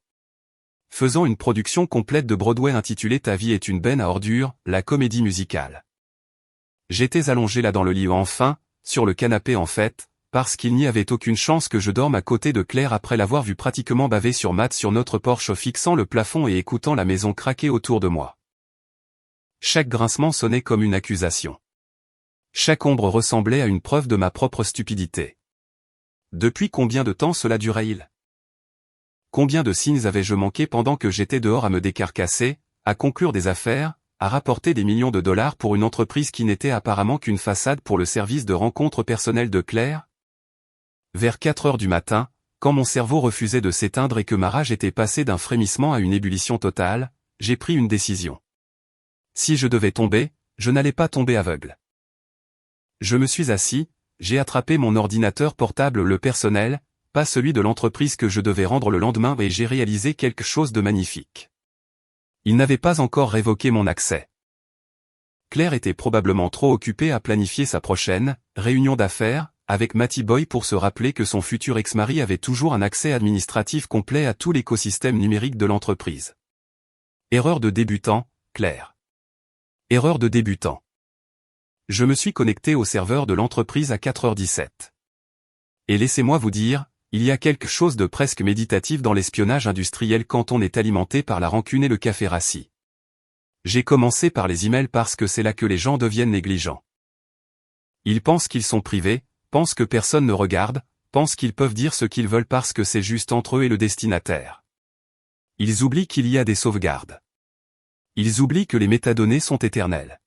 Faisant une production complète de Broadway intitulée Ta vie est une benne à ordures, la comédie musicale. J'étais allongé là dans le lit enfin, sur le canapé en fait, parce qu'il n'y avait aucune chance que je dorme à côté de Claire après l'avoir vu pratiquement baver sur Matt sur notre porche fixant le plafond et écoutant la maison craquer autour de moi. Chaque grincement sonnait comme une accusation. Chaque ombre ressemblait à une preuve de ma propre stupidité. Depuis combien de temps cela durait-il? Combien de signes avais-je manqué pendant que j'étais dehors à me décarcasser, à conclure des affaires, à rapporter des millions de dollars pour une entreprise qui n'était apparemment qu'une façade pour le service de rencontre personnelle de Claire? Vers 4 heures du matin, quand mon cerveau refusait de s'éteindre et que ma rage était passée d'un frémissement à une ébullition totale, j'ai pris une décision. Si je devais tomber, je n'allais pas tomber aveugle. Je me suis assis, j'ai attrapé mon ordinateur portable le personnel, pas celui de l'entreprise que je devais rendre le lendemain et j'ai réalisé quelque chose de magnifique. Il n'avait pas encore révoqué mon accès. Claire était probablement trop occupée à planifier sa prochaine réunion d'affaires avec Matty Boy pour se rappeler que son futur ex-mari avait toujours un accès administratif complet à tout l'écosystème numérique de l'entreprise. Erreur de débutant, Claire. Erreur de débutant. Je me suis connecté au serveur de l'entreprise à 4h17. Et laissez-moi vous dire, il y a quelque chose de presque méditatif dans l'espionnage industriel quand on est alimenté par la rancune et le café rassis. J'ai commencé par les emails parce que c'est là que les gens deviennent négligents. Ils pensent qu'ils sont privés, pensent que personne ne regarde, pensent qu'ils peuvent dire ce qu'ils veulent parce que c'est juste entre eux et le destinataire. Ils oublient qu'il y a des sauvegardes. Ils oublient que les métadonnées sont éternelles.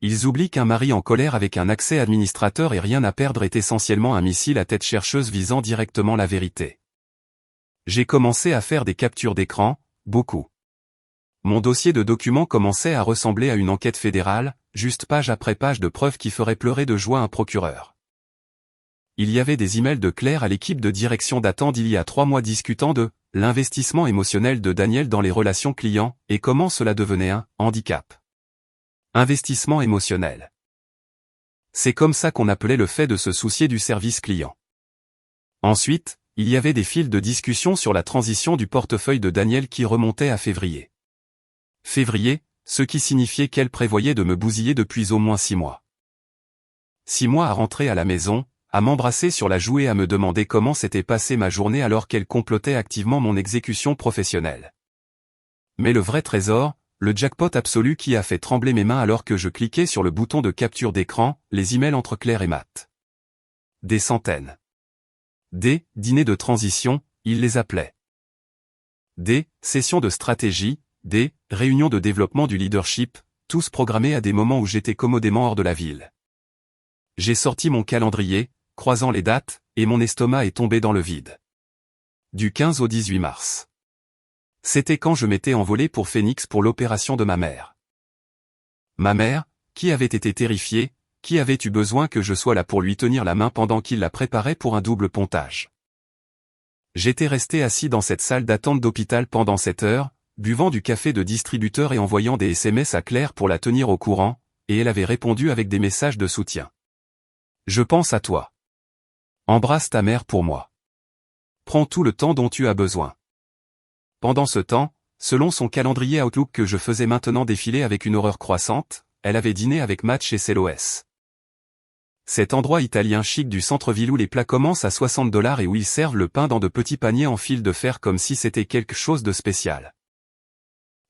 Ils oublient qu'un mari en colère avec un accès administrateur et rien à perdre est essentiellement un missile à tête chercheuse visant directement la vérité. J'ai commencé à faire des captures d'écran, beaucoup. Mon dossier de documents commençait à ressembler à une enquête fédérale, juste page après page de preuves qui feraient pleurer de joie un procureur. Il y avait des emails de Claire à l'équipe de direction datant d'il y a 3 mois discutant de l'investissement émotionnel de Daniel dans les relations clients et comment cela devenait un handicap. Investissement émotionnel. C'est comme ça qu'on appelait le fait de se soucier du service client. Ensuite, il y avait des fils de discussion sur la transition du portefeuille de Daniel qui remontaient à février. Février, ce qui signifiait qu'elle prévoyait de me bousiller depuis au moins 6 mois. 6 mois à rentrer à la maison, à m'embrasser sur la joue et à me demander comment s'était passée ma journée alors qu'elle complotait activement mon exécution professionnelle. Mais le vrai trésor, le jackpot absolu qui a fait trembler mes mains alors que je cliquais sur le bouton de capture d'écran, les emails entre Claire et Matt. Des centaines. Des dîners de transition, il les appelait. Des sessions de stratégie, des réunions de développement du leadership, tous programmés à des moments où j'étais commodément hors de la ville. J'ai sorti mon calendrier, croisant les dates, et mon estomac est tombé dans le vide. Du 15 au 18 mars. C'était quand je m'étais envolé pour Phoenix pour l'opération de ma mère. Ma mère, qui avait été terrifiée, qui avait eu besoin que je sois là pour lui tenir la main pendant qu'il la préparait pour un double pontage. J'étais resté assis dans cette salle d'attente d'hôpital pendant 7 heures, buvant du café de distributeur et envoyant des SMS à Claire pour la tenir au courant, et elle avait répondu avec des messages de soutien. Je pense à toi. Embrasse ta mère pour moi. Prends tout le temps dont tu as besoin. Pendant ce temps, selon son calendrier Outlook que je faisais maintenant défiler avec une horreur croissante, elle avait dîné avec Matt chez Celoes. Cet endroit italien chic du centre-ville où les plats commencent à 60 $ et où ils servent le pain dans de petits paniers en fil de fer comme si c'était quelque chose de spécial.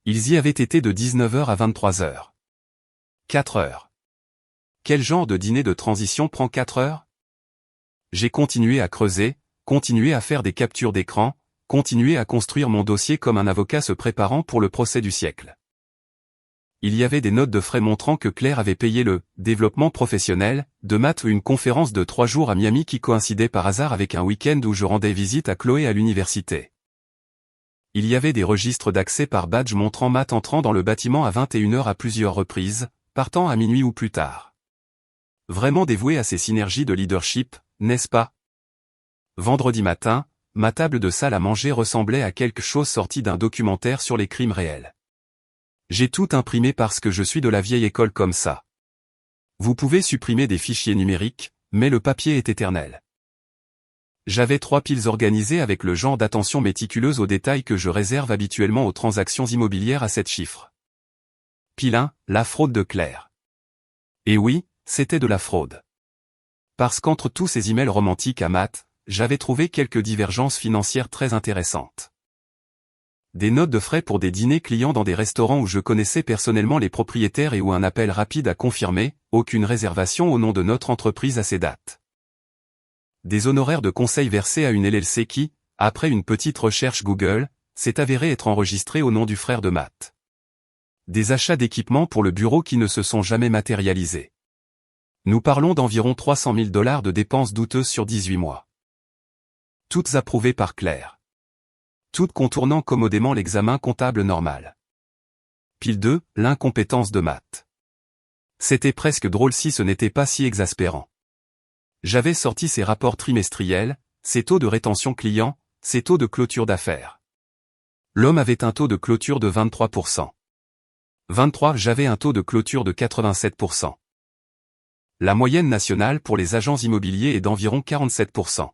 Ils y avaient été de 19h à 23h. 4 heures. Quel genre de dîner de transition prend 4 heures? J'ai continué à creuser, continué à faire des captures d'écran, continué à construire mon dossier comme un avocat se préparant pour le procès du siècle. Il y avait des notes de frais montrant que Claire avait payé le « développement professionnel » de Matt ou une conférence de 3 jours à Miami qui coïncidait par hasard avec un week-end où je rendais visite à Chloé à l'université. Il y avait des registres d'accès par badge montrant Matt entrant dans le bâtiment à 21h à plusieurs reprises, partant à minuit ou plus tard. Vraiment dévoué à ses synergies de leadership, n'est-ce pas? Vendredi matin, ma table de salle à manger ressemblait à quelque chose sorti d'un documentaire sur les crimes réels. J'ai tout imprimé parce que je suis de la vieille école comme ça. Vous pouvez supprimer des fichiers numériques, mais le papier est éternel. J'avais 3 piles organisées avec le genre d'attention méticuleuse aux détails que je réserve habituellement aux transactions immobilières à 7 chiffres. Pile 1, la fraude de Claire. Et oui, c'était de la fraude. Parce qu'entre tous ces emails romantiques à Matt, j'avais trouvé quelques divergences financières très intéressantes. Des notes de frais pour des dîners clients dans des restaurants où je connaissais personnellement les propriétaires et où un appel rapide a confirmé, aucune réservation au nom de notre entreprise à ces dates. Des honoraires de conseil versés à une LLC qui, après une petite recherche Google, s'est avérée être enregistrée au nom du frère de Matt. Des achats d'équipements pour le bureau qui ne se sont jamais matérialisés. Nous parlons d'environ 300 000 $ de dépenses douteuses sur 18 mois. Toutes approuvées par Claire. Toutes contournant commodément l'examen comptable normal. Pile 2, l'incompétence de Matt. C'était presque drôle si ce n'était pas si exaspérant. J'avais sorti ses rapports trimestriels, ses taux de rétention client, ses taux de clôture d'affaires. L'homme avait un taux de clôture de 23%. 23, j'avais un taux de clôture de 87%. La moyenne nationale pour les agents immobiliers est d'environ 47%.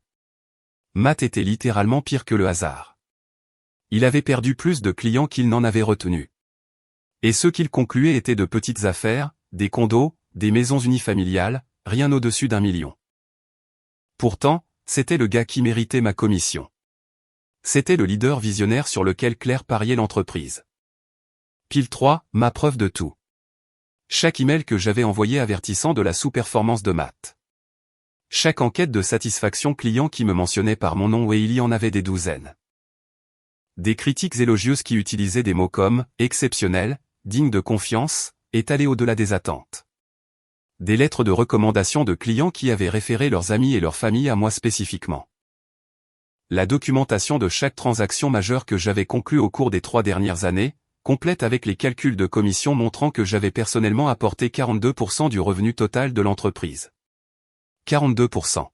Matt était littéralement pire que le hasard. Il avait perdu plus de clients qu'il n'en avait retenus. Et ceux qu'il concluait étaient de petites affaires, des condos, des maisons unifamiliales, rien au-dessus d'1 million. Pourtant, c'était le gars qui méritait ma commission. C'était le leader visionnaire sur lequel Claire pariait l'entreprise. Pile 3, ma preuve de tout. Chaque email que j'avais envoyé avertissant de la sous-performance de Matt. Chaque enquête de satisfaction client qui me mentionnait par mon nom et il y en avait des douzaines. Des critiques élogieuses qui utilisaient des mots comme « exceptionnel »,« digne de confiance », étalés au-delà des attentes. Des lettres de recommandation de clients qui avaient référé leurs amis et leurs familles à moi spécifiquement. La documentation de chaque transaction majeure que j'avais conclue au cours des 3 dernières années, complète avec les calculs de commission montrant que j'avais personnellement apporté 42% du revenu total de l'entreprise. 42%.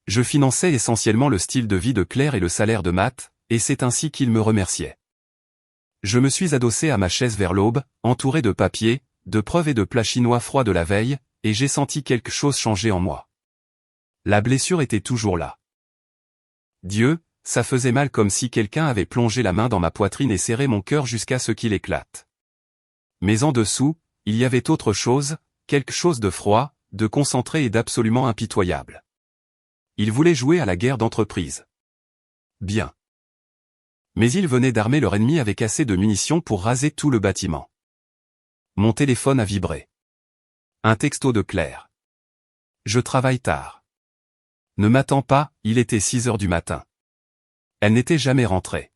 Je finançais essentiellement le style de vie de Claire et le salaire de Matt, et c'est ainsi qu'il me remerciait. Je me suis adossé à ma chaise vers l'aube, entouré de papiers, de preuves et de plats chinois froids de la veille, et j'ai senti quelque chose changer en moi. La blessure était toujours là. Dieu, ça faisait mal comme si quelqu'un avait plongé la main dans ma poitrine et serré mon cœur jusqu'à ce qu'il éclate. Mais en dessous, il y avait autre chose, quelque chose de froid, de concentré et d'absolument impitoyable. Il voulait jouer à la guerre d'entreprise. Bien. Mais ils venaient d'armer leur ennemi avec assez de munitions pour raser tout le bâtiment. Mon téléphone a vibré. Un texto de Claire. Je travaille tard. Ne m'attends pas, il était 6 heures du matin. Elle n'était jamais rentrée.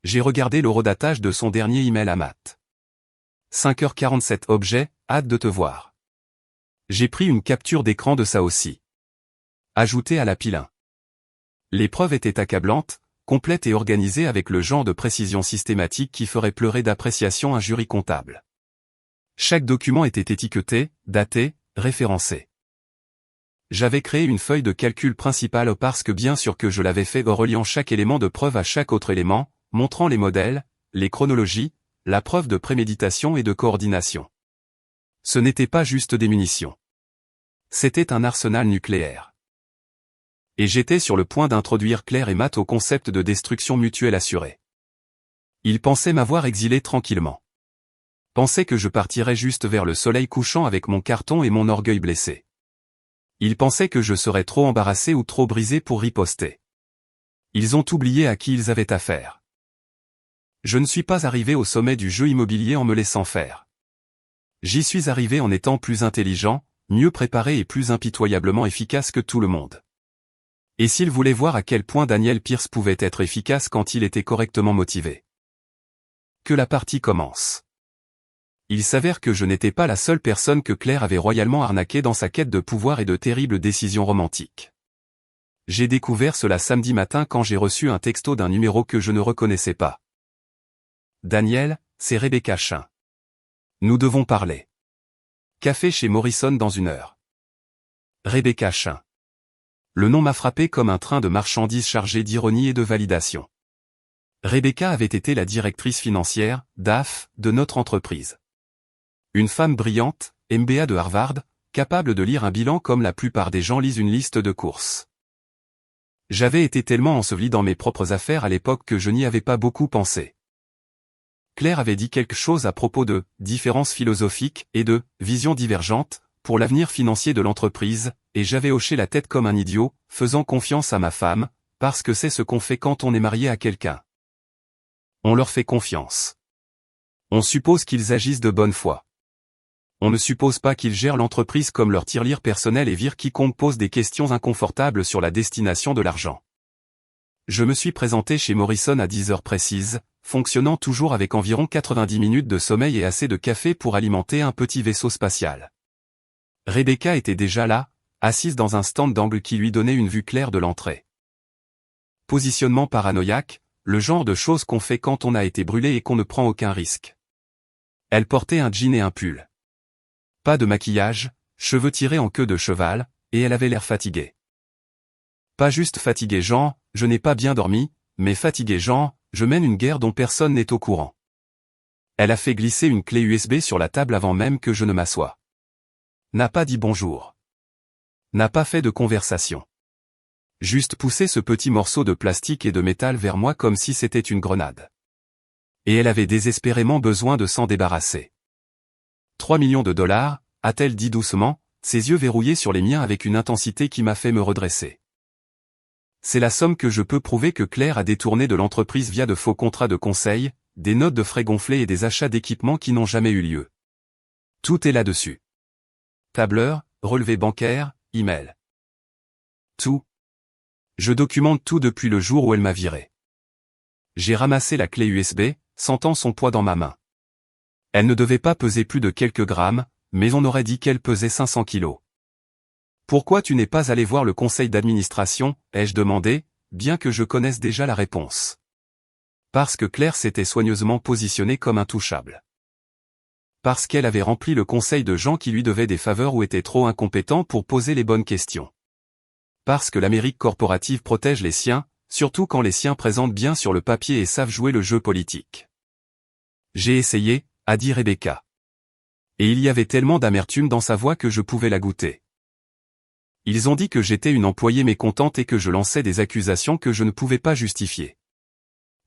J'ai regardé l'horodatage de son dernier email à Matt. 5h47 objet, hâte de te voir. J'ai pris une capture d'écran de ça aussi. Ajouté à la pile 1. L'épreuve était accablante, complète et organisée avec le genre de précision systématique qui ferait pleurer d'appréciation un jury comptable. Chaque document était étiqueté, daté, référencé. J'avais créé une feuille de calcul principale parce que bien sûr que je l'avais fait en reliant chaque élément de preuve à chaque autre élément, montrant les modèles, les chronologies, la preuve de préméditation et de coordination. Ce n'était pas juste des munitions. C'était un arsenal nucléaire. Et j'étais sur le point d'introduire Claire et Matt au concept de destruction mutuelle assurée. Ils pensaient m'avoir exilé tranquillement. Pensaient que je partirais juste vers le soleil couchant avec mon carton et mon orgueil blessé. Ils pensaient que je serais trop embarrassé ou trop brisé pour riposter. Ils ont oublié à qui ils avaient affaire. Je ne suis pas arrivé au sommet du jeu immobilier en me laissant faire. J'y suis arrivé en étant plus intelligent, mieux préparé et plus impitoyablement efficace que tout le monde. Et s'ils voulaient voir à quel point Daniel Pierce pouvait être efficace quand il était correctement motivé. Que la partie commence. Il s'avère que je n'étais pas la seule personne que Claire avait royalement arnaquée dans sa quête de pouvoir et de terribles décisions romantiques. J'ai découvert cela samedi matin quand j'ai reçu un texto d'un numéro que je ne reconnaissais pas. Daniel, c'est Rebecca Chin. Nous devons parler. Café chez Morrison dans 1 heure. Rebecca Chin. Le nom m'a frappé comme un train de marchandises chargé d'ironie et de validation. Rebecca avait été la directrice financière, DAF, de notre entreprise. Une femme brillante, MBA de Harvard, capable de lire un bilan comme la plupart des gens lisent une liste de courses. J'avais été tellement enseveli dans mes propres affaires à l'époque que je n'y avais pas beaucoup pensé. Claire avait dit quelque chose à propos de « différences philosophiques » et de « visions divergentes » pour l'avenir financier de l'entreprise, et j'avais hoché la tête comme un idiot, faisant confiance à ma femme, parce que c'est ce qu'on fait quand on est marié à quelqu'un. On leur fait confiance. On suppose qu'ils agissent de bonne foi. On ne suppose pas qu'ils gèrent l'entreprise comme leur tirelire personnel et virent quiconque pose des questions inconfortables sur la destination de l'argent. Je me suis présenté chez Morrison à 10 heures précises, fonctionnant toujours avec environ 90 minutes de sommeil et assez de café pour alimenter un petit vaisseau spatial. Rebecca était déjà là, assise dans un stand d'angle qui lui donnait une vue claire de l'entrée. Positionnement paranoïaque, le genre de choses qu'on fait quand on a été brûlé et qu'on ne prend aucun risque. Elle portait un jean et un pull. Pas de maquillage, cheveux tirés en queue de cheval, et elle avait l'air fatiguée. Pas juste fatiguée genre, je n'ai pas bien dormi, mais fatiguée genre, je mène une guerre dont personne n'est au courant. Elle a fait glisser une clé USB sur la table avant même que je ne m'assoie. N'a pas dit bonjour. N'a pas fait de conversation. Juste poussé ce petit morceau de plastique et de métal vers moi comme si c'était une grenade. Et elle avait désespérément besoin de s'en débarrasser. 3 millions de dollars, a-t-elle dit doucement, ses yeux verrouillés sur les miens avec une intensité qui m'a fait me redresser. C'est la somme que je peux prouver que Claire a détourné de l'entreprise via de faux contrats de conseil, des notes de frais gonflées et des achats d'équipements qui n'ont jamais eu lieu. Tout est là-dessus. Tableur, relevé bancaire, email. Tout. Je documente tout depuis le jour où elle m'a viré. J'ai ramassé la clé USB, sentant son poids dans ma main. Elle ne devait pas peser plus de quelques grammes, mais on aurait dit qu'elle pesait 500 kilos. Pourquoi tu n'es pas allé voir le conseil d'administration, ai-je demandé, bien que je connaisse déjà la réponse. Parce que Claire s'était soigneusement positionnée comme intouchable. Parce qu'elle avait rempli le conseil de gens qui lui devaient des faveurs ou étaient trop incompétents pour poser les bonnes questions. Parce que l'Amérique corporative protège les siens, surtout quand les siens présentent bien sur le papier et savent jouer le jeu politique. J'ai essayé, a dit Rebecca. Et il y avait tellement d'amertume dans sa voix que je pouvais la goûter. Ils ont dit que j'étais une employée mécontente et que je lançais des accusations que je ne pouvais pas justifier.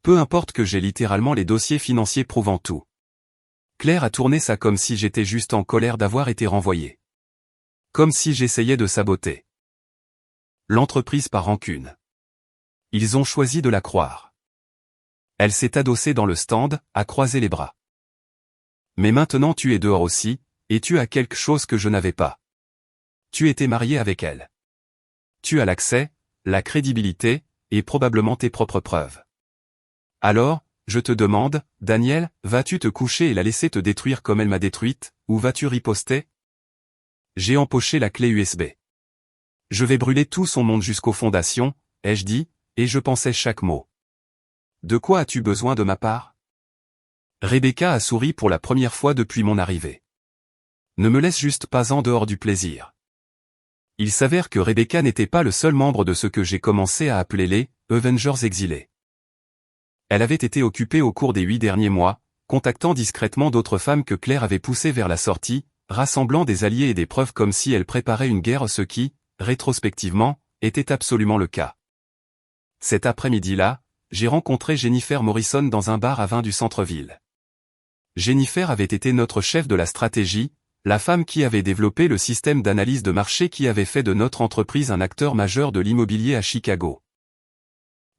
Peu importe que j'ai littéralement les dossiers financiers prouvant tout. Claire a tourné ça comme si j'étais juste en colère d'avoir été renvoyé. Comme si j'essayais de saboter l'entreprise par rancune. Ils ont choisi de la croire. Elle s'est adossée dans le stand, a croisé les bras. Mais maintenant tu es dehors aussi, et tu as quelque chose que je n'avais pas. Tu étais marié avec elle. Tu as l'accès, la crédibilité, et probablement tes propres preuves. Alors, je te demande, Daniel, vas-tu te coucher et la laisser te détruire comme elle m'a détruite, ou vas-tu riposter? J'ai empoché la clé USB. Je vais brûler tout son monde jusqu'aux fondations, ai-je dit, et je pensais chaque mot. De quoi as-tu besoin de ma part? Rebecca a souri pour la première fois depuis mon arrivée. Ne me laisse juste pas en dehors du plaisir. Il s'avère que Rebecca n'était pas le seul membre de ce que j'ai commencé à appeler les Avengers exilés. Elle avait été occupée au cours des 8 derniers mois, contactant discrètement d'autres femmes que Claire avait poussées vers la sortie, rassemblant des alliés et des preuves comme si elle préparait une guerre, ce qui, rétrospectivement, était absolument le cas. Cet après-midi-là, j'ai rencontré Jennifer Morrison dans un bar à vin du centre-ville. Jennifer avait été notre chef de la stratégie, la femme qui avait développé le système d'analyse de marché qui avait fait de notre entreprise un acteur majeur de l'immobilier à Chicago.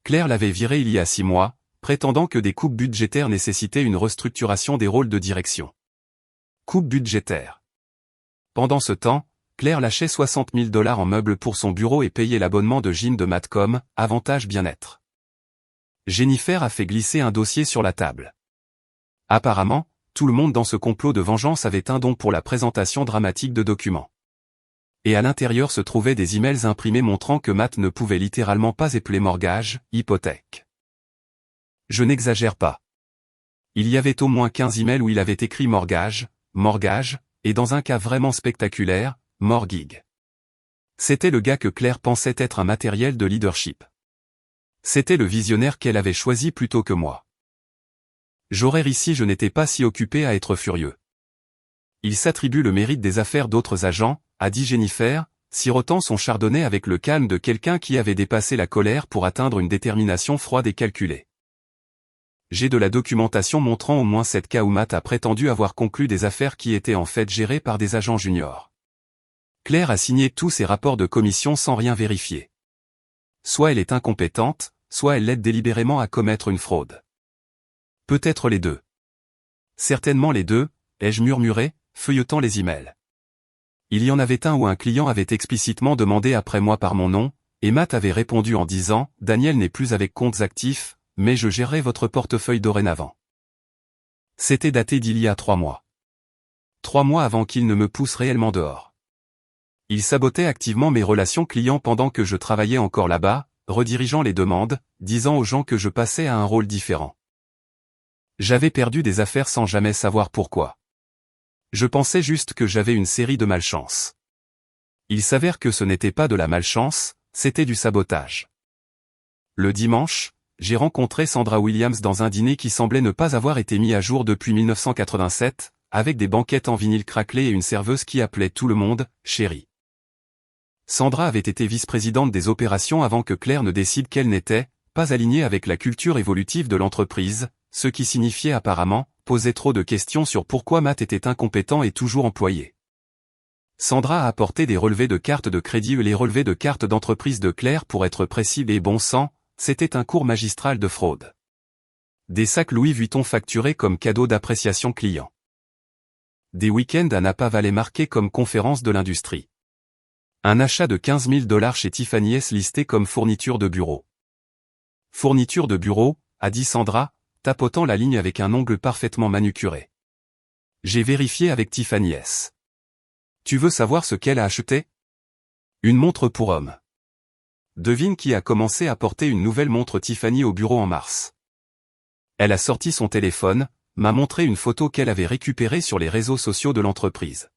Claire l'avait virée il y a 6 mois, prétendant que des coupes budgétaires nécessitaient une restructuration des rôles de direction. Coupes budgétaires. Pendant ce temps, Claire lâchait $60 000 en meubles pour son bureau et payait l'abonnement de gym de Matcom, Avantage Bien-être. Jennifer a fait glisser un dossier sur la table. Apparemment, tout le monde dans ce complot de vengeance avait un don pour la présentation dramatique de documents. Et à l'intérieur se trouvaient des emails imprimés montrant que Matt ne pouvait littéralement pas épeler mortgage, hypothèque. Je n'exagère pas. Il y avait au moins 15 emails où il avait écrit mortgage, et dans un cas vraiment spectaculaire, mortgage. C'était le gars que Claire pensait être un matériel de leadership. C'était le visionnaire qu'elle avait choisi plutôt que moi. J'aurais ri si je n'étais pas si occupé à être furieux. Il s'attribue le mérite des affaires d'autres agents, a dit Jennifer, sirotant son chardonnay avec le calme de quelqu'un qui avait dépassé la colère pour atteindre une détermination froide et calculée. J'ai de la documentation montrant au moins 7 cas où Matt a prétendu avoir conclu des affaires qui étaient en fait gérées par des agents juniors. Claire a signé tous ses rapports de commission sans rien vérifier. Soit elle est incompétente, soit elle l'aide délibérément à commettre une fraude. Peut-être les deux. Certainement les deux, ai-je murmuré, feuilletant les emails. Il y en avait un où un client avait explicitement demandé après moi par mon nom, et Matt avait répondu en disant « Daniel n'est plus avec comptes actifs, mais je gérerai votre portefeuille dorénavant. » C'était daté d'il y a 3 mois. 3 mois avant qu'il ne me pousse réellement dehors. Il sabotait activement mes relations clients pendant que je travaillais encore là-bas, redirigeant les demandes, disant aux gens que je passais à un rôle différent. J'avais perdu des affaires sans jamais savoir pourquoi. Je pensais juste que j'avais une série de malchance. Il s'avère que ce n'était pas de la malchance, c'était du sabotage. Le dimanche, j'ai rencontré Sandra Williams dans un dîner qui semblait ne pas avoir été mis à jour depuis 1987, avec des banquettes en vinyle craquelé et une serveuse qui appelait tout le monde « chérie ». Sandra avait été vice-présidente des opérations avant que Claire ne décide qu'elle n'était pas alignée avec la culture évolutive de l'entreprise, ce qui signifiait apparemment poser trop de questions sur pourquoi Matt était incompétent et toujours employé. Sandra a apporté des relevés de cartes de crédit et les relevés de cartes d'entreprise de Claire pour être précis et bon sang, c'était un cours magistral de fraude. Des sacs Louis Vuitton facturés comme cadeau d'appréciation client. Des week-ends à Napa Valley marqués comme conférence de l'industrie. Un achat de $15 000 chez Tiffany S listé comme fourniture de bureau. Fourniture de bureau, a dit Sandra, tapotant la ligne avec un ongle parfaitement manucuré. J'ai vérifié avec Tiffany S. Tu veux savoir ce qu'elle a acheté? Une montre pour homme. Devine qui a commencé à porter une nouvelle montre Tiffany au bureau en mars. Elle a sorti son téléphone, m'a montré une photo qu'elle avait récupérée sur les réseaux sociaux de l'entreprise.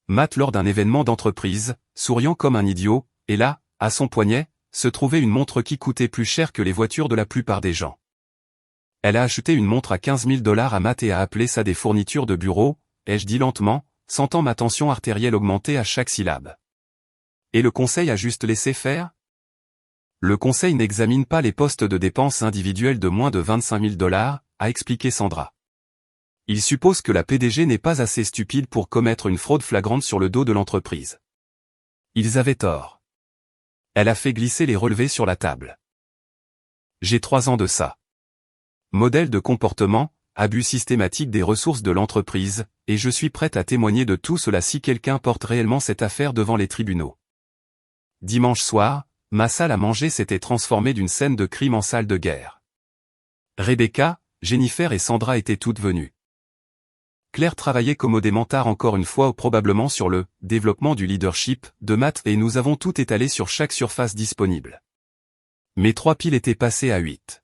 Matt lors d'un événement d'entreprise, souriant comme un idiot, et là, à son poignet, se trouvait une montre qui coûtait plus cher que les voitures de la plupart des gens. Elle a acheté une montre à $15 000 à Matt et a appelé ça des fournitures de bureau, ai-je dit lentement, sentant ma tension artérielle augmenter à chaque syllabe. Et le conseil a juste laissé faire? Le conseil n'examine pas les postes de dépenses individuelles de moins de $25 000, a expliqué Sandra. Il suppose que la PDG n'est pas assez stupide pour commettre une fraude flagrante sur le dos de l'entreprise. Ils avaient tort. Elle a fait glisser les relevés sur la table. J'ai 3 ans de ça. Modèle de comportement, abus systématique des ressources de l'entreprise, et je suis prête à témoigner de tout cela si quelqu'un porte réellement cette affaire devant les tribunaux. Dimanche soir, ma salle à manger s'était transformée d'une scène de crime en salle de guerre. Rebecca, Jennifer et Sandra étaient toutes venues. Claire travaillait commodément tard encore une fois probablement sur le développement du leadership de Matt et nous avons tout étalé sur chaque surface disponible. Mes 3 piles étaient passées à 8.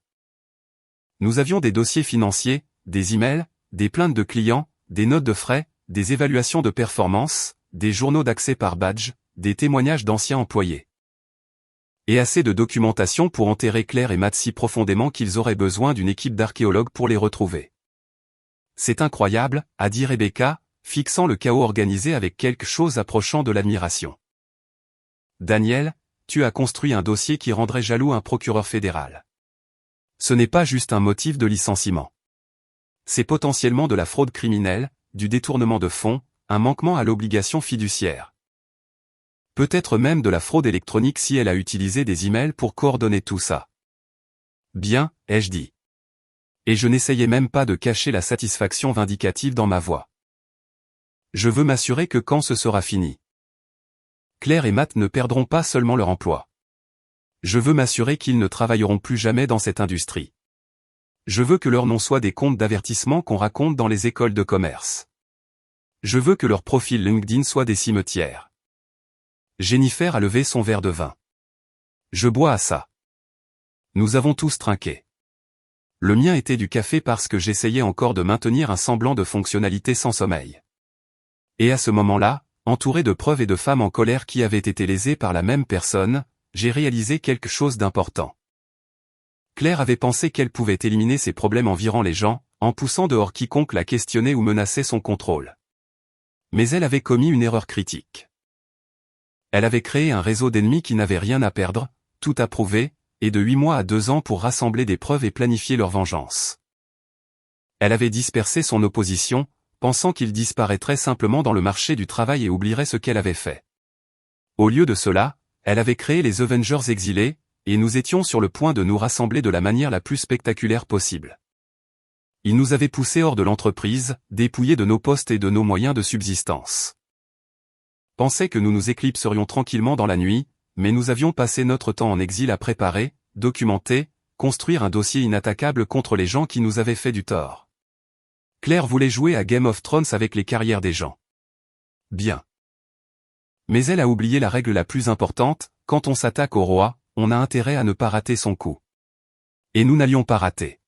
Nous avions des dossiers financiers, des emails, des plaintes de clients, des notes de frais, des évaluations de performance, des journaux d'accès par badge, des témoignages d'anciens employés. Et assez de documentation pour enterrer Claire et Matt si profondément qu'ils auraient besoin d'une équipe d'archéologues pour les retrouver. C'est incroyable, a dit Rebecca, fixant le chaos organisé avec quelque chose approchant de l'admiration. Daniel, tu as construit un dossier qui rendrait jaloux un procureur fédéral. Ce n'est pas juste un motif de licenciement. C'est potentiellement de la fraude criminelle, du détournement de fonds, un manquement à l'obligation fiduciaire. Peut-être même de la fraude électronique si elle a utilisé des emails pour coordonner tout ça. Bien, ai-je dit. Et je n'essayais même pas de cacher la satisfaction vindicative dans ma voix. Je veux m'assurer que quand ce sera fini, Claire et Matt ne perdront pas seulement leur emploi. Je veux m'assurer qu'ils ne travailleront plus jamais dans cette industrie. Je veux que leur nom soit des comptes d'avertissement qu'on raconte dans les écoles de commerce. Je veux que leur profil LinkedIn soit des cimetières. Jennifer a levé son verre de vin. Je bois à ça. Nous avons tous trinqué. Le mien était du café parce que j'essayais encore de maintenir un semblant de fonctionnalité sans sommeil. Et à ce moment-là, entouré de preuves et de femmes en colère qui avaient été lésées par la même personne, j'ai réalisé quelque chose d'important. Claire avait pensé qu'elle pouvait éliminer ses problèmes en virant les gens, en poussant dehors quiconque la questionnait ou menaçait son contrôle. Mais elle avait commis une erreur critique. Elle avait créé un réseau d'ennemis qui n'avaient rien à perdre, tout à prouver, et de 8 mois à 2 ans pour rassembler des preuves et planifier leur vengeance. Elle avait dispersé son opposition, pensant qu'il disparaîtrait simplement dans le marché du travail et oublierait ce qu'elle avait fait. Au lieu de cela, elle avait créé les Avengers exilés, et nous étions sur le point de nous rassembler de la manière la plus spectaculaire possible. Ils nous avaient poussés hors de l'entreprise, dépouillés de nos postes et de nos moyens de subsistance. Pensait que nous nous éclipserions tranquillement dans la nuit, mais nous avions passé notre temps en exil à préparer, documenter, construire un dossier inattaquable contre les gens qui nous avaient fait du tort. Claire voulait jouer à Game of Thrones avec les carrières des gens. Bien. Mais elle a oublié la règle la plus importante, quand on s'attaque au roi, on a intérêt à ne pas rater son coup. Et nous n'allions pas rater.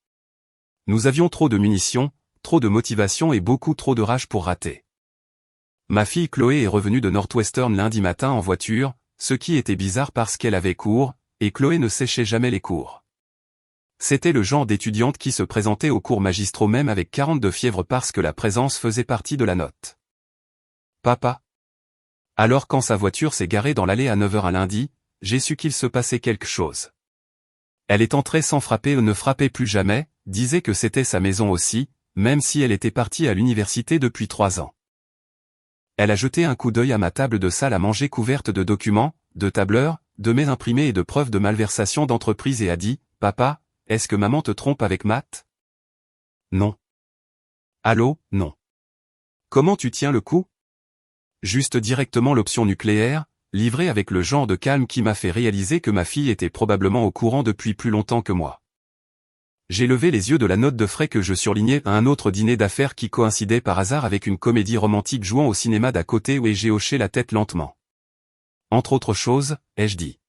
Nous avions trop de munitions, trop de motivation et beaucoup trop de rage pour rater. Ma fille Chloé est revenue de Northwestern lundi matin en voiture, ce qui était bizarre parce qu'elle avait cours, et Chloé ne séchait jamais les cours. C'était le genre d'étudiante qui se présentait aux cours magistraux même avec 40 de fièvre parce que la présence faisait partie de la note. Papa. Alors quand sa voiture s'est garée dans l'allée à 9 h un lundi, j'ai su qu'il se passait quelque chose. Elle est entrée sans frapper et ne frappait plus jamais, disait que c'était sa maison aussi, même si elle était partie à l'université depuis 3 ans. Elle a jeté un coup d'œil à ma table de salle à manger couverte de documents, de tableurs, de mails imprimés et de preuves de malversation d'entreprise et a dit, « Papa, est-ce que maman te trompe avec Matt ?» Non. Allô, non. Comment tu tiens le coup ? Juste directement l'option nucléaire, livrée avec le genre de calme qui m'a fait réaliser que ma fille était probablement au courant depuis plus longtemps que moi. J'ai levé les yeux de la note de frais que je surlignais à un autre dîner d'affaires qui coïncidait par hasard avec une comédie romantique jouant au cinéma d'à côté et j'ai hoché la tête lentement. Entre autres choses, ai-je dit.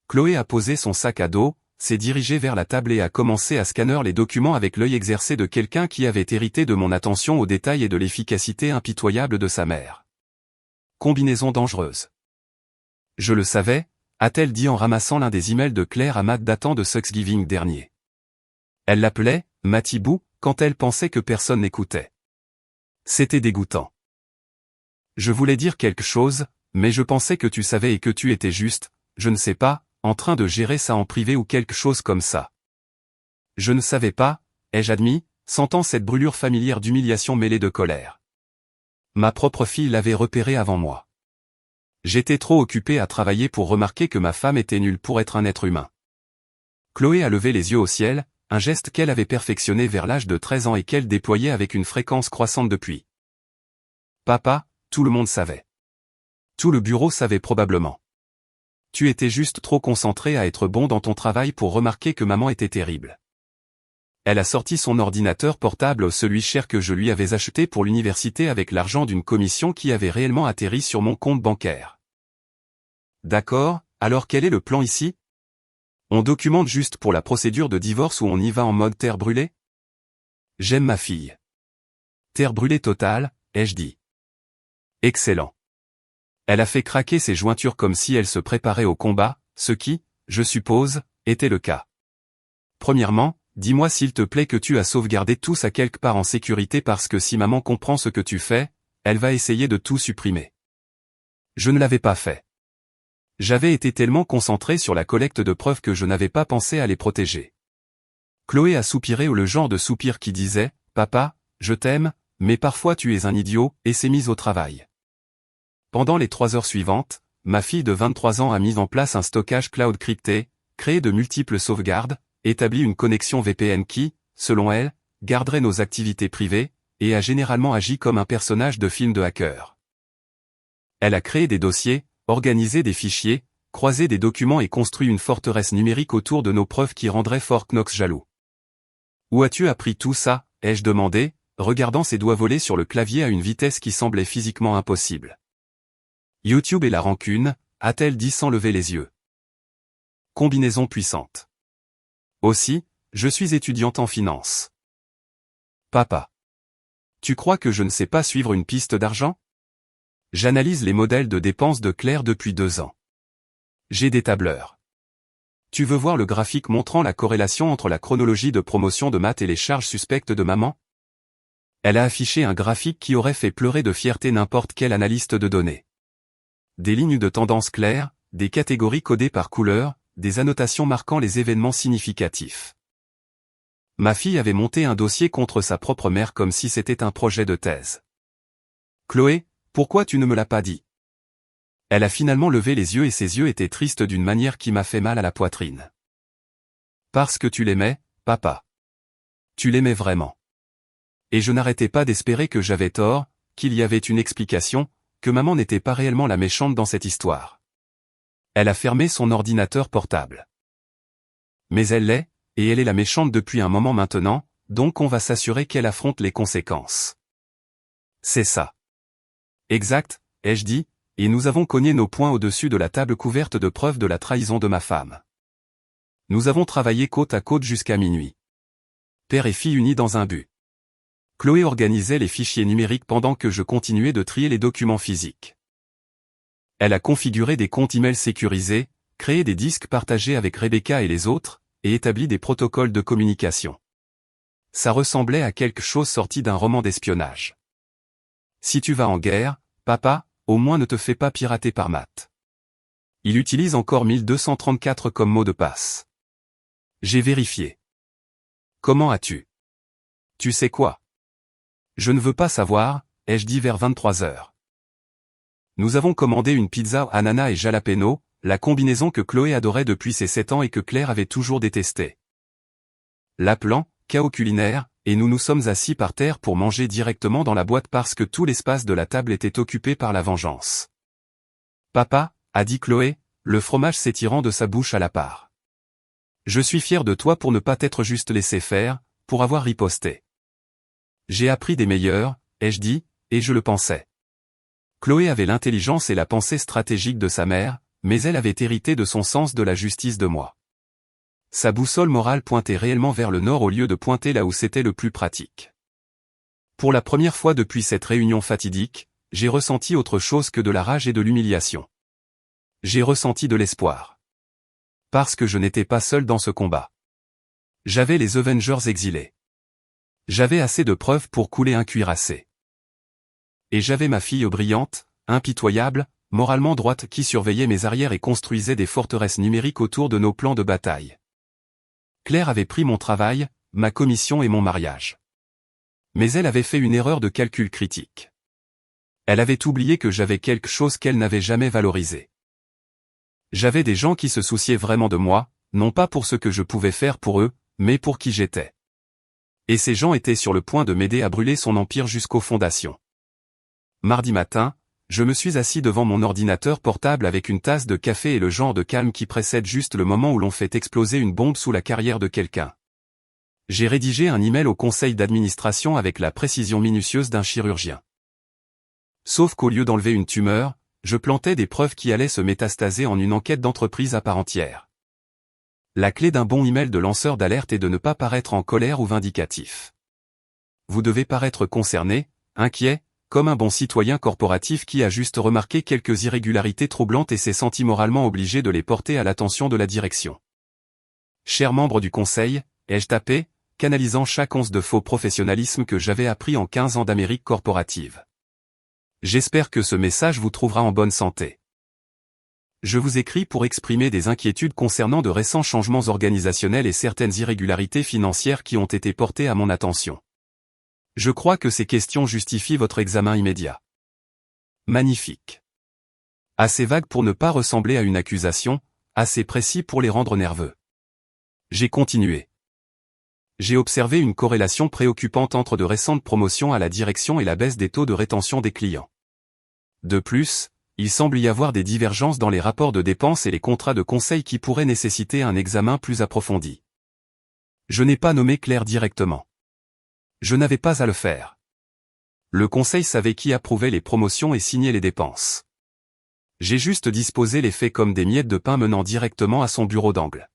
Chloé a posé son sac à dos, s'est dirigée vers la table et a commencé à scanner les documents avec l'œil exercé de quelqu'un qui avait hérité de mon attention aux détails et de l'efficacité impitoyable de sa mère. Combinaison dangereuse. Je le savais, a-t-elle dit en ramassant l'un des emails de Claire à Matt datant de Thanksgiving dernier. Elle l'appelait « Matibou » quand elle pensait que personne n'écoutait. C'était dégoûtant. Je voulais dire quelque chose, mais je pensais que tu savais et que tu étais juste, je ne sais pas, en train de gérer ça en privé ou quelque chose comme ça. Je ne savais pas, ai-je admis, sentant cette brûlure familière d'humiliation mêlée de colère. Ma propre fille l'avait repéré avant moi. J'étais trop occupé à travailler pour remarquer que ma femme était nulle pour être un être humain. Chloé a levé les yeux au ciel, un geste qu'elle avait perfectionné vers l'âge de 13 ans et qu'elle déployait avec une fréquence croissante depuis. Papa, tout le monde savait. Tout le bureau savait probablement. Tu étais juste trop concentré à être bon dans ton travail pour remarquer que maman était terrible. Elle a sorti son ordinateur portable, celui cher que je lui avais acheté pour l'université avec l'argent d'une commission qui avait réellement atterri sur mon compte bancaire. D'accord, alors quel est le plan ici ? On documente juste pour la procédure de divorce ou on y va en mode terre brûlée ? J'aime ma fille. Terre brûlée totale, ai-je dit. Excellent. Elle a fait craquer ses jointures comme si elle se préparait au combat, ce qui, je suppose, était le cas. Premièrement, dis-moi s'il te plaît que tu as sauvegardé tout ça quelque part en sécurité parce que si maman comprend ce que tu fais, elle va essayer de tout supprimer. Je ne l'avais pas fait. J'avais été tellement concentré sur la collecte de preuves que je n'avais pas pensé à les protéger. Chloé a soupiré ou le genre de soupir qui disait « Papa, je t'aime, mais parfois tu es un idiot » et s'est mise au travail. Pendant les 3 heures suivantes, ma fille de 23 ans a mis en place un stockage cloud crypté, créé de multiples sauvegardes, établi une connexion VPN qui, selon elle, garderait nos activités privées, et a généralement agi comme un personnage de film de hacker. Elle a créé des dossiers, organisé des fichiers, croisé des documents et construit une forteresse numérique autour de nos preuves qui rendrait Fort Knox jaloux. « Où as-tu appris tout ça ?» ai-je demandé, regardant ses doigts voler sur le clavier à une vitesse qui semblait physiquement impossible. « YouTube et la rancune », a-t-elle dit sans lever les yeux. Combinaison puissante. Aussi, je suis étudiante en finance. Papa. Tu crois que je ne sais pas suivre une piste d'argent? J'analyse les modèles de dépenses de Claire depuis 2 ans. J'ai des tableurs. Tu veux voir le graphique montrant la corrélation entre la chronologie de promotion de maths et les charges suspectes de maman? Elle a affiché un graphique qui aurait fait pleurer de fierté n'importe quel analyste de données. Des lignes de tendance claires, des catégories codées par couleur, des annotations marquant les événements significatifs. Ma fille avait monté un dossier contre sa propre mère comme si c'était un projet de thèse. Chloé, pourquoi tu ne me l'as pas dit? Elle a finalement levé les yeux et ses yeux étaient tristes d'une manière qui m'a fait mal à la poitrine. Parce que tu l'aimais, papa. Tu l'aimais vraiment. Et je n'arrêtais pas d'espérer que j'avais tort, qu'il y avait une explication, que maman n'était pas réellement la méchante dans cette histoire. Elle a fermé son ordinateur portable. Mais elle l'est, et elle est la méchante depuis un moment maintenant, donc on va s'assurer qu'elle affronte les conséquences. C'est ça. Exact, ai-je dit, et nous avons cogné nos poings au-dessus de la table couverte de preuves de la trahison de ma femme. Nous avons travaillé côte à côte jusqu'à minuit. Père et fille unis dans un but. Chloé organisait les fichiers numériques pendant que je continuais de trier les documents physiques. Elle a configuré des comptes email sécurisés, créé des disques partagés avec Rebecca et les autres, et établi des protocoles de communication. Ça ressemblait à quelque chose sorti d'un roman d'espionnage. Si tu vas en guerre, papa, au moins ne te fais pas pirater par Matt. Il utilise encore 1234 comme mot de passe. J'ai vérifié. Comment as-tu? Tu sais quoi? Je ne veux pas savoir, ai-je dit vers 23 heures. Nous avons commandé une pizza ananas et jalapeno, la combinaison que Chloé adorait depuis ses 7 ans et que Claire avait toujours détestée. L'appelant, chaos culinaire, et nous nous sommes assis par terre pour manger directement dans la boîte parce que tout l'espace de la table était occupé par la vengeance. Papa, a dit Chloé, le fromage s'étirant de sa bouche à la part. Je suis fier de toi pour ne pas t'être juste laissé faire, pour avoir riposté. J'ai appris des meilleurs, ai-je dit, et je le pensais. Chloé avait l'intelligence et la pensée stratégique de sa mère, mais elle avait hérité de son sens de la justice de moi. Sa boussole morale pointait réellement vers le nord au lieu de pointer là où c'était le plus pratique. Pour la première fois depuis cette réunion fatidique, j'ai ressenti autre chose que de la rage et de l'humiliation. J'ai ressenti de l'espoir. Parce que je n'étais pas seul dans ce combat. J'avais les Avengers exilés. J'avais assez de preuves pour couler un cuirassé. Et j'avais ma fille brillante, impitoyable, moralement droite qui surveillait mes arrières et construisait des forteresses numériques autour de nos plans de bataille. Claire avait pris mon travail, ma commission et mon mariage. Mais elle avait fait une erreur de calcul critique. Elle avait oublié que j'avais quelque chose qu'elle n'avait jamais valorisé. J'avais des gens qui se souciaient vraiment de moi, non pas pour ce que je pouvais faire pour eux, mais pour qui j'étais. Et ces gens étaient sur le point de m'aider à brûler son empire jusqu'aux fondations. Mardi matin, je me suis assis devant mon ordinateur portable avec une tasse de café et le genre de calme qui précède juste le moment où l'on fait exploser une bombe sous la carrière de quelqu'un. J'ai rédigé un email au conseil d'administration avec la précision minutieuse d'un chirurgien. Sauf qu'au lieu d'enlever une tumeur, je plantais des preuves qui allaient se métastaser en une enquête d'entreprise à part entière. La clé d'un bon email de lanceur d'alerte est de ne pas paraître en colère ou vindicatif. Vous devez paraître concerné, inquiet, comme un bon citoyen corporatif qui a juste remarqué quelques irrégularités troublantes et s'est senti moralement obligé de les porter à l'attention de la direction. Chers membres du conseil, ai-je tapé, canalisant chaque once de faux professionnalisme que j'avais appris en 15 ans d'Amérique corporative. J'espère que ce message vous trouvera en bonne santé. Je vous écris pour exprimer des inquiétudes concernant de récents changements organisationnels et certaines irrégularités financières qui ont été portées à mon attention. Je crois que ces questions justifient votre examen immédiat. Magnifique. Assez vague pour ne pas ressembler à une accusation, assez précis pour les rendre nerveux. J'ai continué. J'ai observé une corrélation préoccupante entre de récentes promotions à la direction et la baisse des taux de rétention des clients. De plus, il semble y avoir des divergences dans les rapports de dépenses et les contrats de conseil qui pourraient nécessiter un examen plus approfondi. Je n'ai pas nommé Claire directement. Je n'avais pas à le faire. Le conseil savait qui approuvait les promotions et signait les dépenses. J'ai juste disposé les faits comme des miettes de pain menant directement à son bureau d'angle.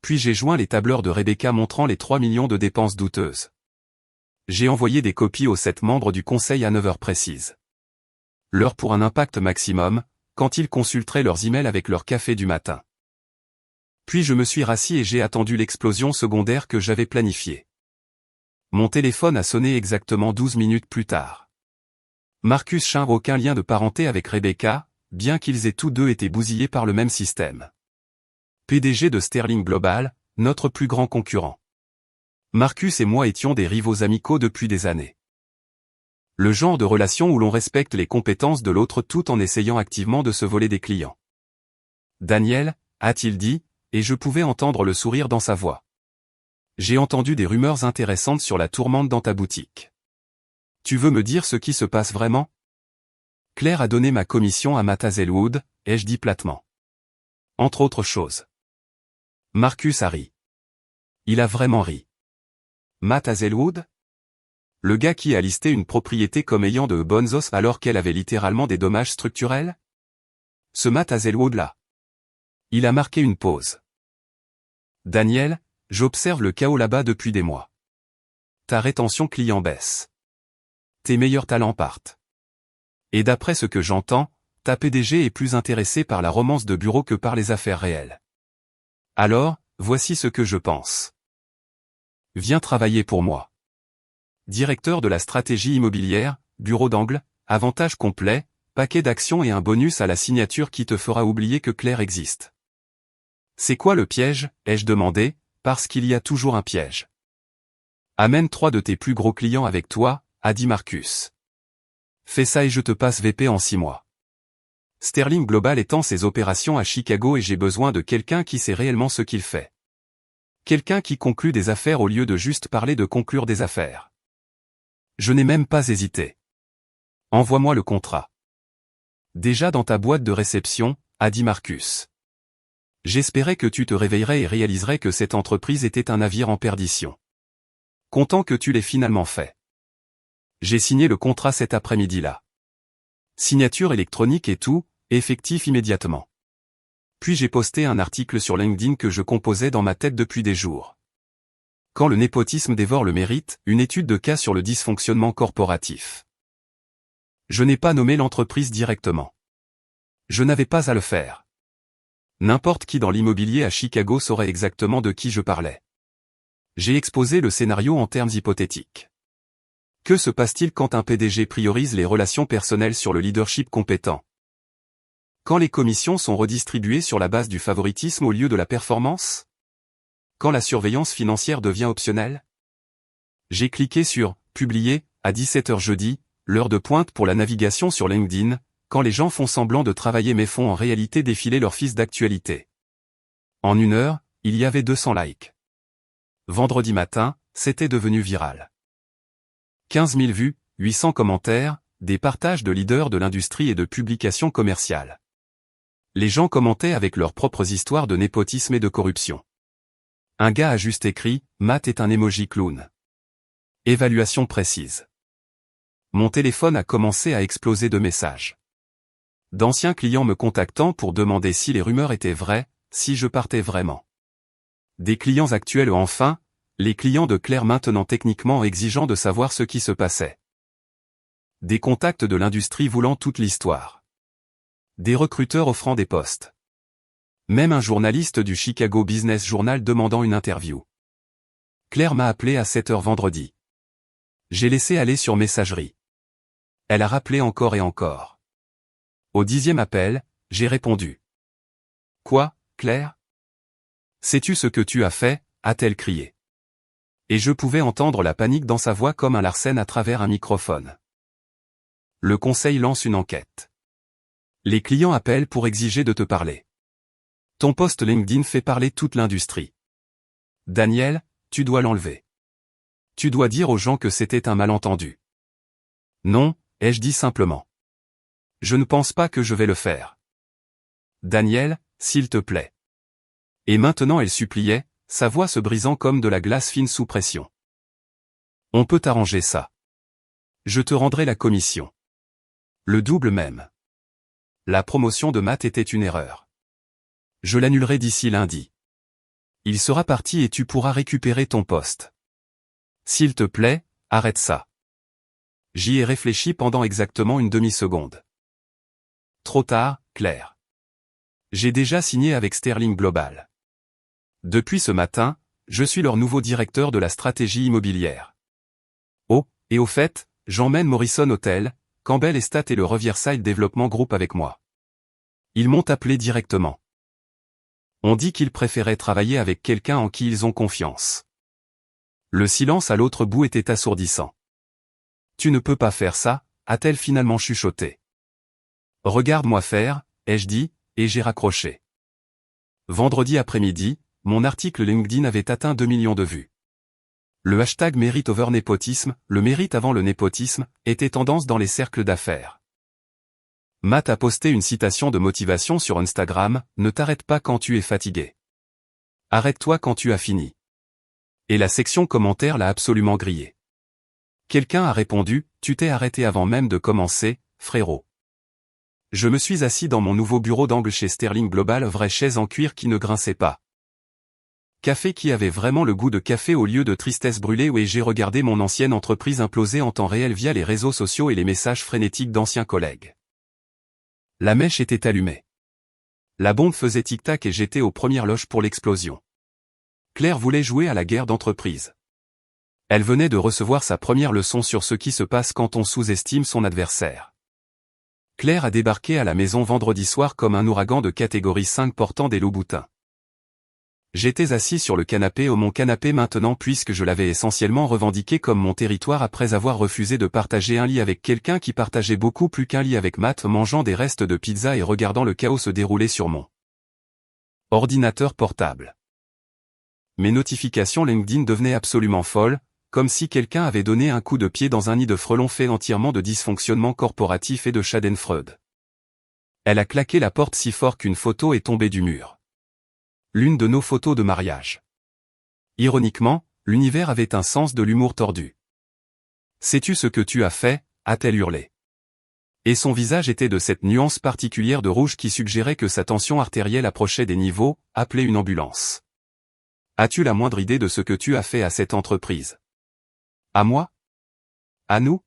Puis j'ai joint les tableurs de Rebecca montrant les 3 millions de dépenses douteuses. J'ai envoyé des copies aux 7 membres du conseil à 9 heures précises. L'heure pour un impact maximum, quand ils consulteraient leurs emails avec leur café du matin. Puis je me suis rassis et j'ai attendu l'explosion secondaire que j'avais planifiée. Mon téléphone a sonné exactement 12 minutes plus tard. Marcus Schindler aucun lien de parenté avec Rebecca, bien qu'ils aient tous deux été bousillés par le même système. PDG de Sterling Global, notre plus grand concurrent. Marcus et moi étions des rivaux amicaux depuis des années. Le genre de relation où l'on respecte les compétences de l'autre tout en essayant activement de se voler des clients. Daniel, a-t-il dit, et je pouvais entendre le sourire dans sa voix. J'ai entendu des rumeurs intéressantes sur la tourmente dans ta boutique. Tu veux me dire ce qui se passe vraiment? Claire a donné ma commission à Matt Hazelwood, ai-je dit platement. Entre autres choses. Marcus a ri. Il a vraiment ri. Matt Hazelwood? Le gars qui a listé une propriété comme ayant de bonnes os alors qu'elle avait littéralement des dommages structurels? Ce Matt Hazelwood-là. Il a marqué une pause. Daniel, j'observe le chaos là-bas depuis des mois. Ta rétention client baisse. Tes meilleurs talents partent. Et d'après ce que j'entends, ta PDG est plus intéressée par la romance de bureau que par les affaires réelles. Alors, voici ce que je pense. Viens travailler pour moi. Directeur de la stratégie immobilière, bureau d'angle, avantage complet, paquet d'actions et un bonus à la signature qui te fera oublier que Claire existe. C'est quoi le piège, ai-je demandé, parce qu'il y a toujours un piège. Amène 3 de tes plus gros clients avec toi, a dit Marcus. Fais ça et je te passe VP en 6 mois. Sterling Global étend ses opérations à Chicago et j'ai besoin de quelqu'un qui sait réellement ce qu'il fait. Quelqu'un qui conclut des affaires au lieu de juste parler de conclure des affaires. Je n'ai même pas hésité. Envoie-moi le contrat. Déjà dans ta boîte de réception, a dit Marcus. J'espérais que tu te réveillerais et réaliserais que cette entreprise était un navire en perdition. Content que tu l'aies finalement fait. J'ai signé le contrat cet après-midi-là. Signature électronique et tout, effectif immédiatement. Puis j'ai posté un article sur LinkedIn que je composais dans ma tête depuis des jours. Quand le népotisme dévore le mérite, une étude de cas sur le dysfonctionnement corporatif. Je n'ai pas nommé l'entreprise directement. Je n'avais pas à le faire. N'importe qui dans l'immobilier à Chicago saurait exactement de qui je parlais. J'ai exposé le scénario en termes hypothétiques. Que se passe-t-il quand un PDG priorise les relations personnelles sur le leadership compétent? Quand les commissions sont redistribuées sur la base du favoritisme au lieu de la performance? Quand la surveillance financière devient optionnelle? J'ai cliqué sur « Publier » à 17h jeudi, l'heure de pointe pour la navigation sur LinkedIn, quand les gens font semblant de travailler mais font en réalité défiler leur fils d'actualité. En 1 heure, il y avait 200 likes. Vendredi matin, c'était devenu viral. 15 000 vues, 800 commentaires, des partages de leaders de l'industrie et de publications commerciales. Les gens commentaient avec leurs propres histoires de népotisme et de corruption. Un gars a juste écrit « Matt est un emoji clown ». Évaluation précise. Mon téléphone a commencé à exploser de messages. D'anciens clients me contactant pour demander si les rumeurs étaient vraies, si je partais vraiment. Des clients actuels enfin, les clients de Claire maintenant techniquement exigeant de savoir ce qui se passait. Des contacts de l'industrie voulant toute l'histoire. Des recruteurs offrant des postes. Même un journaliste du Chicago Business Journal demandant une interview. Claire m'a appelé à 7 heures vendredi. J'ai laissé aller sur messagerie. Elle a rappelé encore et encore. Au 10e appel, j'ai répondu. Quoi, Claire? Sais-tu ce que tu as fait? A-t-elle crié. Et je pouvais entendre la panique dans sa voix comme un Larsen à travers un microphone. Le conseil lance une enquête. Les clients appellent pour exiger de te parler. Ton post LinkedIn fait parler toute l'industrie. Daniel, tu dois l'enlever. Tu dois dire aux gens que c'était un malentendu. Non, ai-je dit simplement. Je ne pense pas que je vais le faire. Daniel, s'il te plaît. Et maintenant elle suppliait, sa voix se brisant comme de la glace fine sous pression. On peut arranger ça. Je te rendrai la commission. Le double même. La promotion de Matt était une erreur. Je l'annulerai d'ici lundi. Il sera parti et tu pourras récupérer ton poste. S'il te plaît, arrête ça. J'y ai réfléchi pendant exactement une demi-seconde. Trop tard, Claire. J'ai déjà signé avec Sterling Global. Depuis ce matin, je suis leur nouveau directeur de la stratégie immobilière. Oh, et au fait, j'emmène Morrison Hotel, Campbell Estate et le Riverside Development Group avec moi. Ils m'ont appelé directement. On dit qu'ils préféraient travailler avec quelqu'un en qui ils ont confiance. Le silence à l'autre bout était assourdissant. Tu ne peux pas faire ça, a-t-elle finalement chuchoté. Regarde-moi faire, ai-je dit, et j'ai raccroché. Vendredi après-midi, mon article LinkedIn avait atteint 2 millions de vues. Le hashtag mérite over népotisme, le mérite avant le népotisme, était tendance dans les cercles d'affaires. Matt a posté une citation de motivation sur Instagram, ne t'arrête pas quand tu es fatigué. Arrête-toi quand tu as fini. Et la section commentaires l'a absolument grillé. Quelqu'un a répondu, tu t'es arrêté avant même de commencer, frérot. Je me suis assis dans mon nouveau bureau d'angle chez Sterling Global, vraie chaise en cuir qui ne grinçait pas. Café qui avait vraiment le goût de café au lieu de tristesse brûlée, et j'ai regardé mon ancienne entreprise imploser en temps réel via les réseaux sociaux et les messages frénétiques d'anciens collègues. La mèche était allumée. La bombe faisait tic-tac et j'étais aux premières loges pour l'explosion. Claire voulait jouer à la guerre d'entreprise. Elle venait de recevoir sa première leçon sur ce qui se passe quand on sous-estime son adversaire. Claire a débarqué à la maison vendredi soir comme un ouragan de catégorie 5 portant des loups-boutins. J'étais assis sur le canapé mon canapé maintenant puisque je l'avais essentiellement revendiqué comme mon territoire après avoir refusé de partager un lit avec quelqu'un qui partageait beaucoup plus qu'un lit avec Matt, mangeant des restes de pizza et regardant le chaos se dérouler sur mon ordinateur portable. Mes notifications LinkedIn devenaient absolument folles, comme si quelqu'un avait donné un coup de pied dans un nid de frelons fait entièrement de dysfonctionnements corporatifs et de schadenfreude. Elle a claqué la porte si fort qu'une photo est tombée du mur. L'une de nos photos de mariage. Ironiquement, l'univers avait un sens de l'humour tordu. Sais-tu ce que tu as fait, a-t-elle hurlé. Et son visage était de cette nuance particulière de rouge qui suggérait que sa tension artérielle approchait des niveaux, appelez une ambulance. As-tu la moindre idée de ce que tu as fait à cette entreprise? À moi? À nous?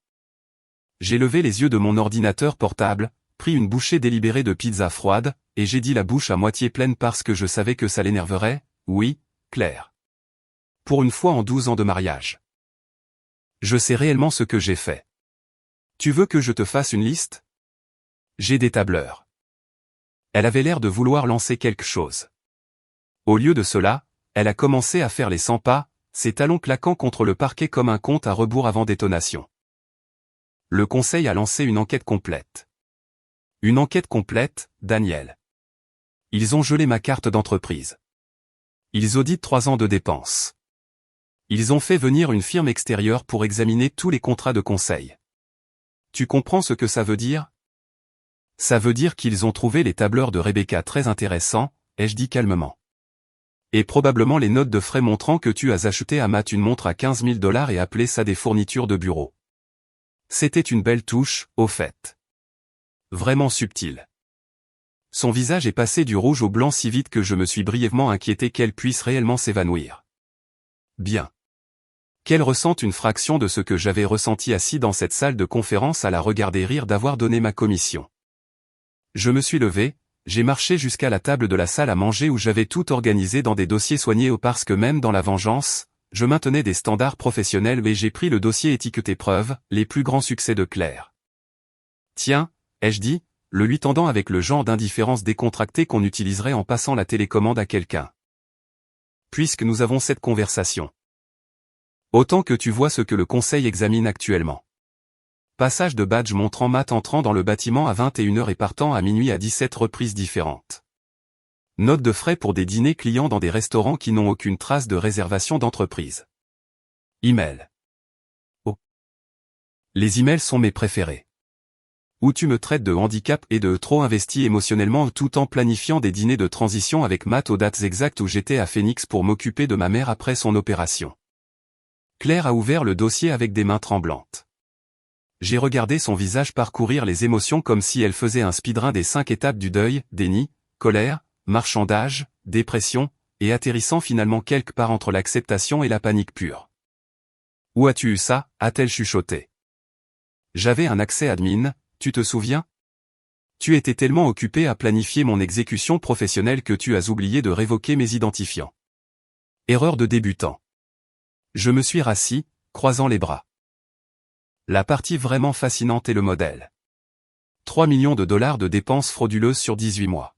J'ai levé les yeux de mon ordinateur portable, pris une bouchée délibérée de pizza froide, et j'ai dit la bouche à moitié pleine parce que je savais que ça l'énerverait, oui, Claire. Pour une fois en 12 ans de mariage. Je sais réellement ce que j'ai fait. Tu veux que je te fasse une liste? J'ai des tableurs. Elle avait l'air de vouloir lancer quelque chose. Au lieu de cela, elle a commencé à faire les 100 pas, ses talons claquant contre le parquet comme un compte à rebours avant détonation. Le conseil a lancé une enquête complète. Une enquête complète, Daniel. Ils ont gelé ma carte d'entreprise. Ils auditent 3 ans de dépenses. Ils ont fait venir une firme extérieure pour examiner tous les contrats de conseil. Tu comprends ce que ça veut dire? Ça veut dire qu'ils ont trouvé les tableurs de Rebecca très intéressants, ai-je dit calmement. Et probablement les notes de frais montrant que tu as acheté à Matt une montre à 15 000 $ et appelé ça des fournitures de bureau. C'était une belle touche, au fait. Vraiment subtile. Son visage est passé du rouge au blanc si vite que je me suis brièvement inquiété qu'elle puisse réellement s'évanouir. Bien. Qu'elle ressente une fraction de ce que j'avais ressenti assis dans cette salle de conférence à la regarder rire d'avoir donné ma commission. Je me suis levé, j'ai marché jusqu'à la table de la salle à manger où j'avais tout organisé dans des dossiers soignés parce que même dans la vengeance, je maintenais des standards professionnels et j'ai pris le dossier étiqueté preuve, les plus grands succès de Claire. Tiens, ai-je dit, le lui tendant avec le genre d'indifférence décontractée qu'on utiliserait en passant la télécommande à quelqu'un. Puisque nous avons cette conversation. Autant que tu vois ce que le conseil examine actuellement. Passage de badge montrant Matt entrant dans le bâtiment à 21h et partant à minuit à 17 reprises différentes. Note de frais pour des dîners clients dans des restaurants qui n'ont aucune trace de réservation d'entreprise. Email. Oh. Les emails sont mes préférés. Où tu me traites de handicap et de trop investi émotionnellement tout en planifiant des dîners de transition avec Matt aux dates exactes où j'étais à Phoenix pour m'occuper de ma mère après son opération. Claire a ouvert le dossier avec des mains tremblantes. J'ai regardé son visage parcourir les émotions comme si elle faisait un speedrun des 5 étapes du deuil, déni, colère, marchandage, dépression, et atterrissant finalement quelque part entre l'acceptation et la panique pure. « Où as-tu eu ça » a-t-elle chuchoté. J'avais un accès admin, tu te souviens ? Tu étais tellement occupé à planifier mon exécution professionnelle que tu as oublié de révoquer mes identifiants. Erreur de débutant. Je me suis rassis, croisant les bras. La partie vraiment fascinante est le modèle. 3 millions de dollars de dépenses frauduleuses sur 18 mois.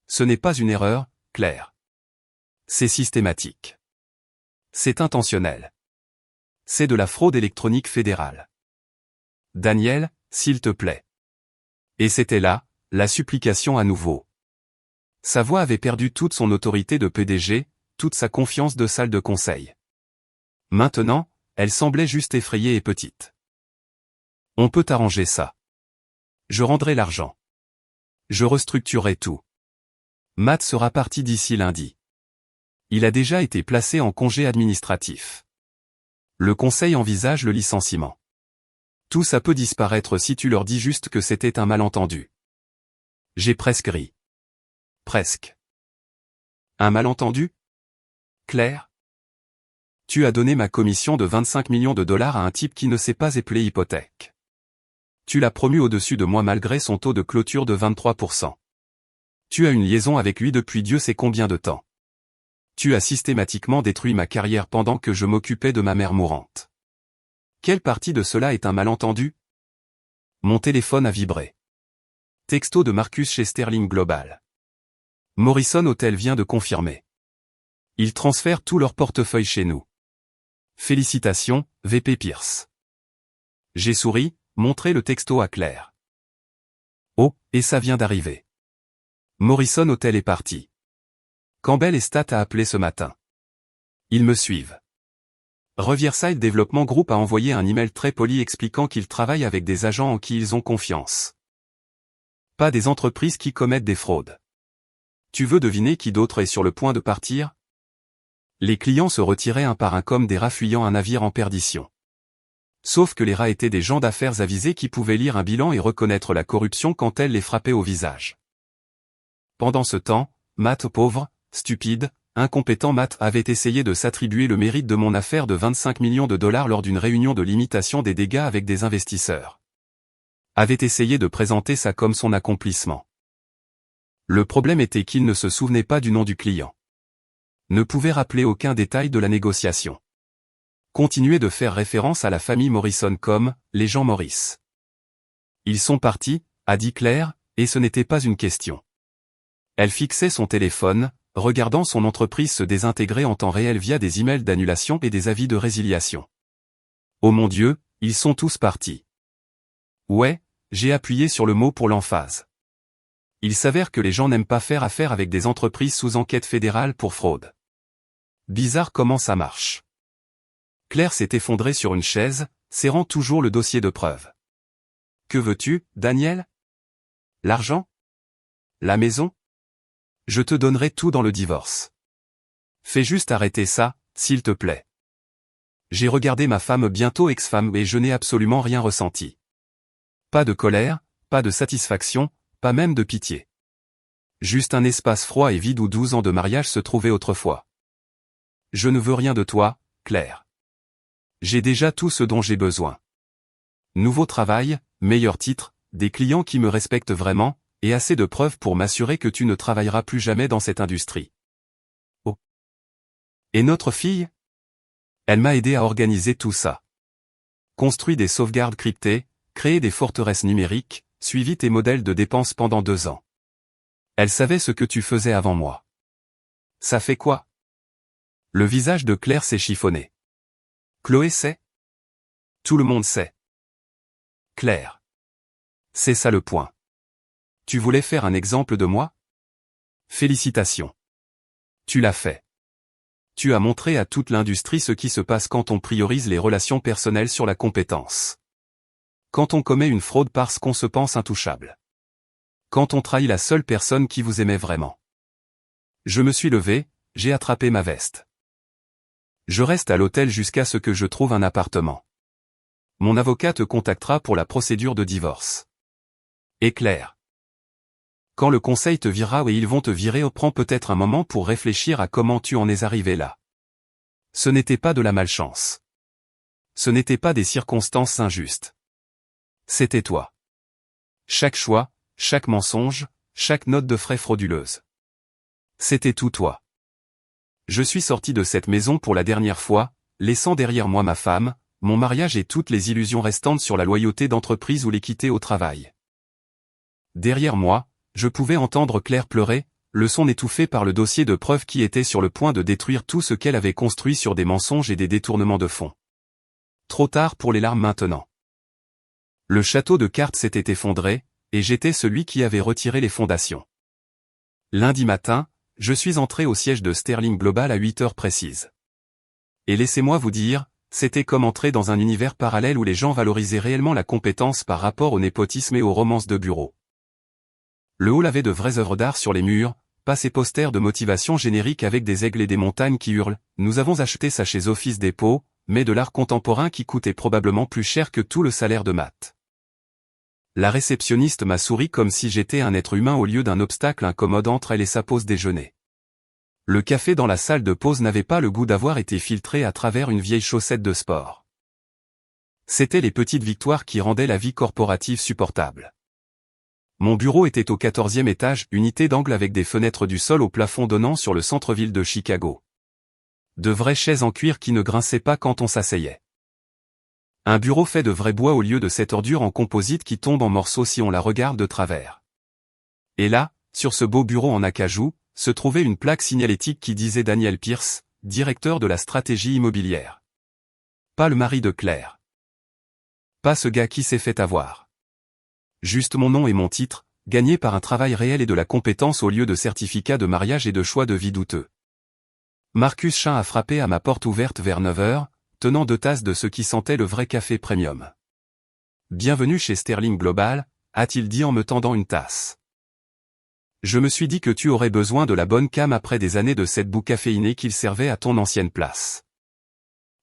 Ce n'est pas une erreur, Claire. C'est systématique. C'est intentionnel. C'est de la fraude électronique fédérale. Daniel, s'il te plaît. Et c'était là, la supplication à nouveau. Sa voix avait perdu toute son autorité de PDG, toute sa confiance de salle de conseil. Maintenant, elle semblait juste effrayée et petite. On peut arranger ça. Je rendrai l'argent. Je restructurerai tout. Matt sera parti d'ici lundi. Il a déjà été placé en congé administratif. Le conseil envisage le licenciement. Tout ça peut disparaître si tu leur dis juste que c'était un malentendu. J'ai presque ri. Presque. Un malentendu ? Claire ? Tu as donné ma commission de 25 millions de dollars à un type qui ne sait pas épeler hypothèque. Tu l'as promu au-dessus de moi malgré son taux de clôture de 23%. Tu as une liaison avec lui depuis Dieu sait combien de temps. Tu as systématiquement détruit ma carrière pendant que je m'occupais de ma mère mourante. Quelle partie de cela est un malentendu ? Mon téléphone a vibré. Texto de Marcus chez Sterling Global. Morrison Hotel vient de confirmer. Ils transfèrent tout leur portefeuille chez nous. Félicitations, VP Pierce. J'ai souri, montré le texto à Claire. Oh, et ça vient d'arriver. Morrison Hotel est parti. Campbell et Stat a appelé ce matin. Ils me suivent. Riverside Development Group a envoyé un email très poli expliquant qu'ils travaillent avec des agents en qui ils ont confiance. Pas des entreprises qui commettent des fraudes. Tu veux deviner qui d'autre est sur le point de partir ? Les clients se retiraient un par un comme des rats fuyant un navire en perdition. Sauf que les rats étaient des gens d'affaires avisés qui pouvaient lire un bilan et reconnaître la corruption quand elle les frappait au visage. Pendant ce temps, Matt, pauvre, stupide, incompétent Matt avait essayé de s'attribuer le mérite de mon affaire de 25 millions de dollars lors d'une réunion de limitation des dégâts avec des investisseurs. Avait essayé de présenter ça comme son accomplissement. Le problème était qu'il ne se souvenait pas du nom du client. Ne pouvait rappeler aucun détail de la négociation. Continuait de faire référence à la famille Morrison comme « les gens Morris ». Ils sont partis, a dit Claire, et ce n'était pas une question. Elle fixait son téléphone, regardant son entreprise se désintégrer en temps réel via des emails d'annulation et des avis de résiliation. Oh mon Dieu, ils sont tous partis. Ouais, j'ai appuyé sur le mot pour l'emphase. Il s'avère que les gens n'aiment pas faire affaire avec des entreprises sous enquête fédérale pour fraude. Bizarre comment ça marche. Claire s'est effondrée sur une chaise, serrant toujours le dossier de preuve. Que veux-tu, Daniel ? L'argent ? La maison ? Je te donnerai tout dans le divorce. Fais juste arrêter ça, s'il te plaît. J'ai regardé ma femme bientôt ex-femme et je n'ai absolument rien ressenti. Pas de colère, pas de satisfaction, pas même de pitié. Juste un espace froid et vide où 12 ans de mariage se trouvaient autrefois. Je ne veux rien de toi, Claire. J'ai déjà tout ce dont j'ai besoin. Nouveau travail, meilleur titre, des clients qui me respectent vraiment, et assez de preuves pour m'assurer que tu ne travailleras plus jamais dans cette industrie. Oh. Et notre fille? Elle m'a aidé à organiser tout ça. Construit des sauvegardes cryptées, créé des forteresses numériques, suivi tes modèles de dépenses pendant 2 ans. Elle savait ce que tu faisais avant moi. Ça fait quoi? Le visage de Claire s'est chiffonné. Chloé sait? Tout le monde sait. Claire. C'est ça le point. Tu voulais faire un exemple de moi? Félicitations. Tu l'as fait. Tu as montré à toute l'industrie ce qui se passe quand on priorise les relations personnelles sur la compétence. Quand on commet une fraude parce qu'on se pense intouchable. Quand on trahit la seule personne qui vous aimait vraiment. Je me suis levé, j'ai attrapé ma veste. Je reste à l'hôtel jusqu'à ce que je trouve un appartement. Mon avocat te contactera pour la procédure de divorce. Et Claire. Quand le conseil te virera et ils vont te virer, prends peut-être un moment pour réfléchir à comment tu en es arrivé là. Ce n'était pas de la malchance. Ce n'était pas des circonstances injustes. C'était toi. Chaque choix, chaque mensonge, chaque note de frais frauduleuse. C'était tout toi. Je suis sorti de cette maison pour la dernière fois, laissant derrière moi ma femme, mon mariage et toutes les illusions restantes sur la loyauté d'entreprise ou l'équité au travail. Derrière moi, je pouvais entendre Claire pleurer, le son étouffé par le dossier de preuves qui était sur le point de détruire tout ce qu'elle avait construit sur des mensonges et des détournements de fonds. Trop tard pour les larmes maintenant. Le château de cartes s'était effondré, et j'étais celui qui avait retiré les fondations. Lundi matin, je suis entré au siège de Sterling Global à 8 heures précises. Et laissez-moi vous dire, c'était comme entrer dans un univers parallèle où les gens valorisaient réellement la compétence par rapport au népotisme et aux romances de bureau. Le hall avait de vraies œuvres d'art sur les murs, pas ces posters de motivation génériques avec des aigles et des montagnes qui hurlent « Nous avons acheté ça chez Office Depot », mais de l'art contemporain qui coûtait probablement plus cher que tout le salaire de Matt. La réceptionniste m'a souri comme si j'étais un être humain au lieu d'un obstacle incommode entre elle et sa pause déjeuner. Le café dans la salle de pause n'avait pas le goût d'avoir été filtré à travers une vieille chaussette de sport. C'étaient les petites victoires qui rendaient la vie corporative supportable. Mon bureau était au 14e étage, unité d'angle avec des fenêtres du sol au plafond donnant sur le centre-ville de Chicago. De vraies chaises en cuir qui ne grinçaient pas quand on s'asseyait. Un bureau fait de vrai bois au lieu de cette ordure en composite qui tombe en morceaux si on la regarde de travers. Et là, sur ce beau bureau en acajou, se trouvait une plaque signalétique qui disait Daniel Pierce, directeur de la stratégie immobilière. Pas le mari de Claire. Pas ce gars qui s'est fait avoir. Juste mon nom et mon titre, gagné par un travail réel et de la compétence au lieu de certificats de mariage et de choix de vie douteux. Marcus Chin a frappé à ma porte ouverte vers 9 heures, tenant 2 tasses de ce qui sentait le vrai café premium. Bienvenue chez Sterling Global, a-t-il dit en me tendant une tasse. Je me suis dit que tu aurais besoin de la bonne cam après des années de cette boue caféinée qu'il servait à ton ancienne place.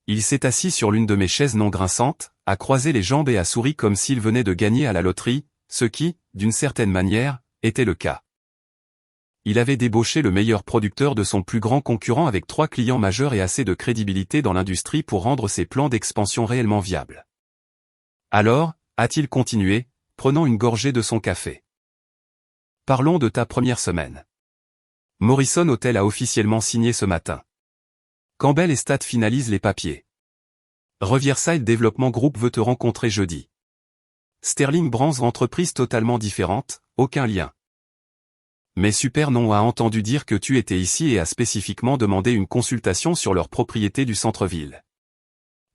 Il s'est assis sur l'une de mes chaises non grinçantes, a croisé les jambes et a souri comme s'il venait de gagner à la loterie, ce qui, d'une certaine manière, était le cas. Il avait débauché le meilleur producteur de son plus grand concurrent avec 3 clients majeurs et assez de crédibilité dans l'industrie pour rendre ses plans d'expansion réellement viables. Alors, a-t-il continué, prenant une gorgée de son café. Parlons de ta première semaine. Morrison Hotel a officiellement signé ce matin. Campbell Estate finalise les papiers. Riverside Development Group veut te rencontrer jeudi. Sterling Brands entreprise totalement différente, aucun lien. Mais Super Non a entendu dire que tu étais ici et a spécifiquement demandé une consultation sur leur propriété du centre-ville.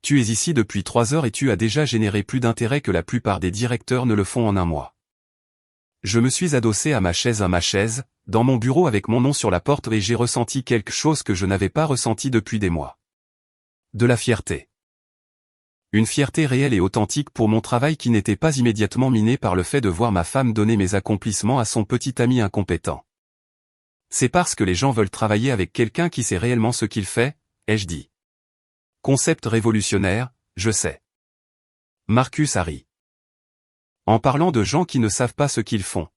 Tu es ici depuis 3 heures et tu as déjà généré plus d'intérêt que la plupart des directeurs ne le font en un mois. Je me suis adossé à ma chaise, dans mon bureau avec mon nom sur la porte et j'ai ressenti quelque chose que je n'avais pas ressenti depuis des mois. De la fierté. Une fierté réelle et authentique pour mon travail qui n'était pas immédiatement miné par le fait de voir ma femme donner mes accomplissements à son petit ami incompétent. C'est parce que les gens veulent travailler avec quelqu'un qui sait réellement ce qu'il fait, ai-je dit. Concept révolutionnaire, je sais. Marcus a ri. En parlant de gens qui ne savent pas ce qu'ils font.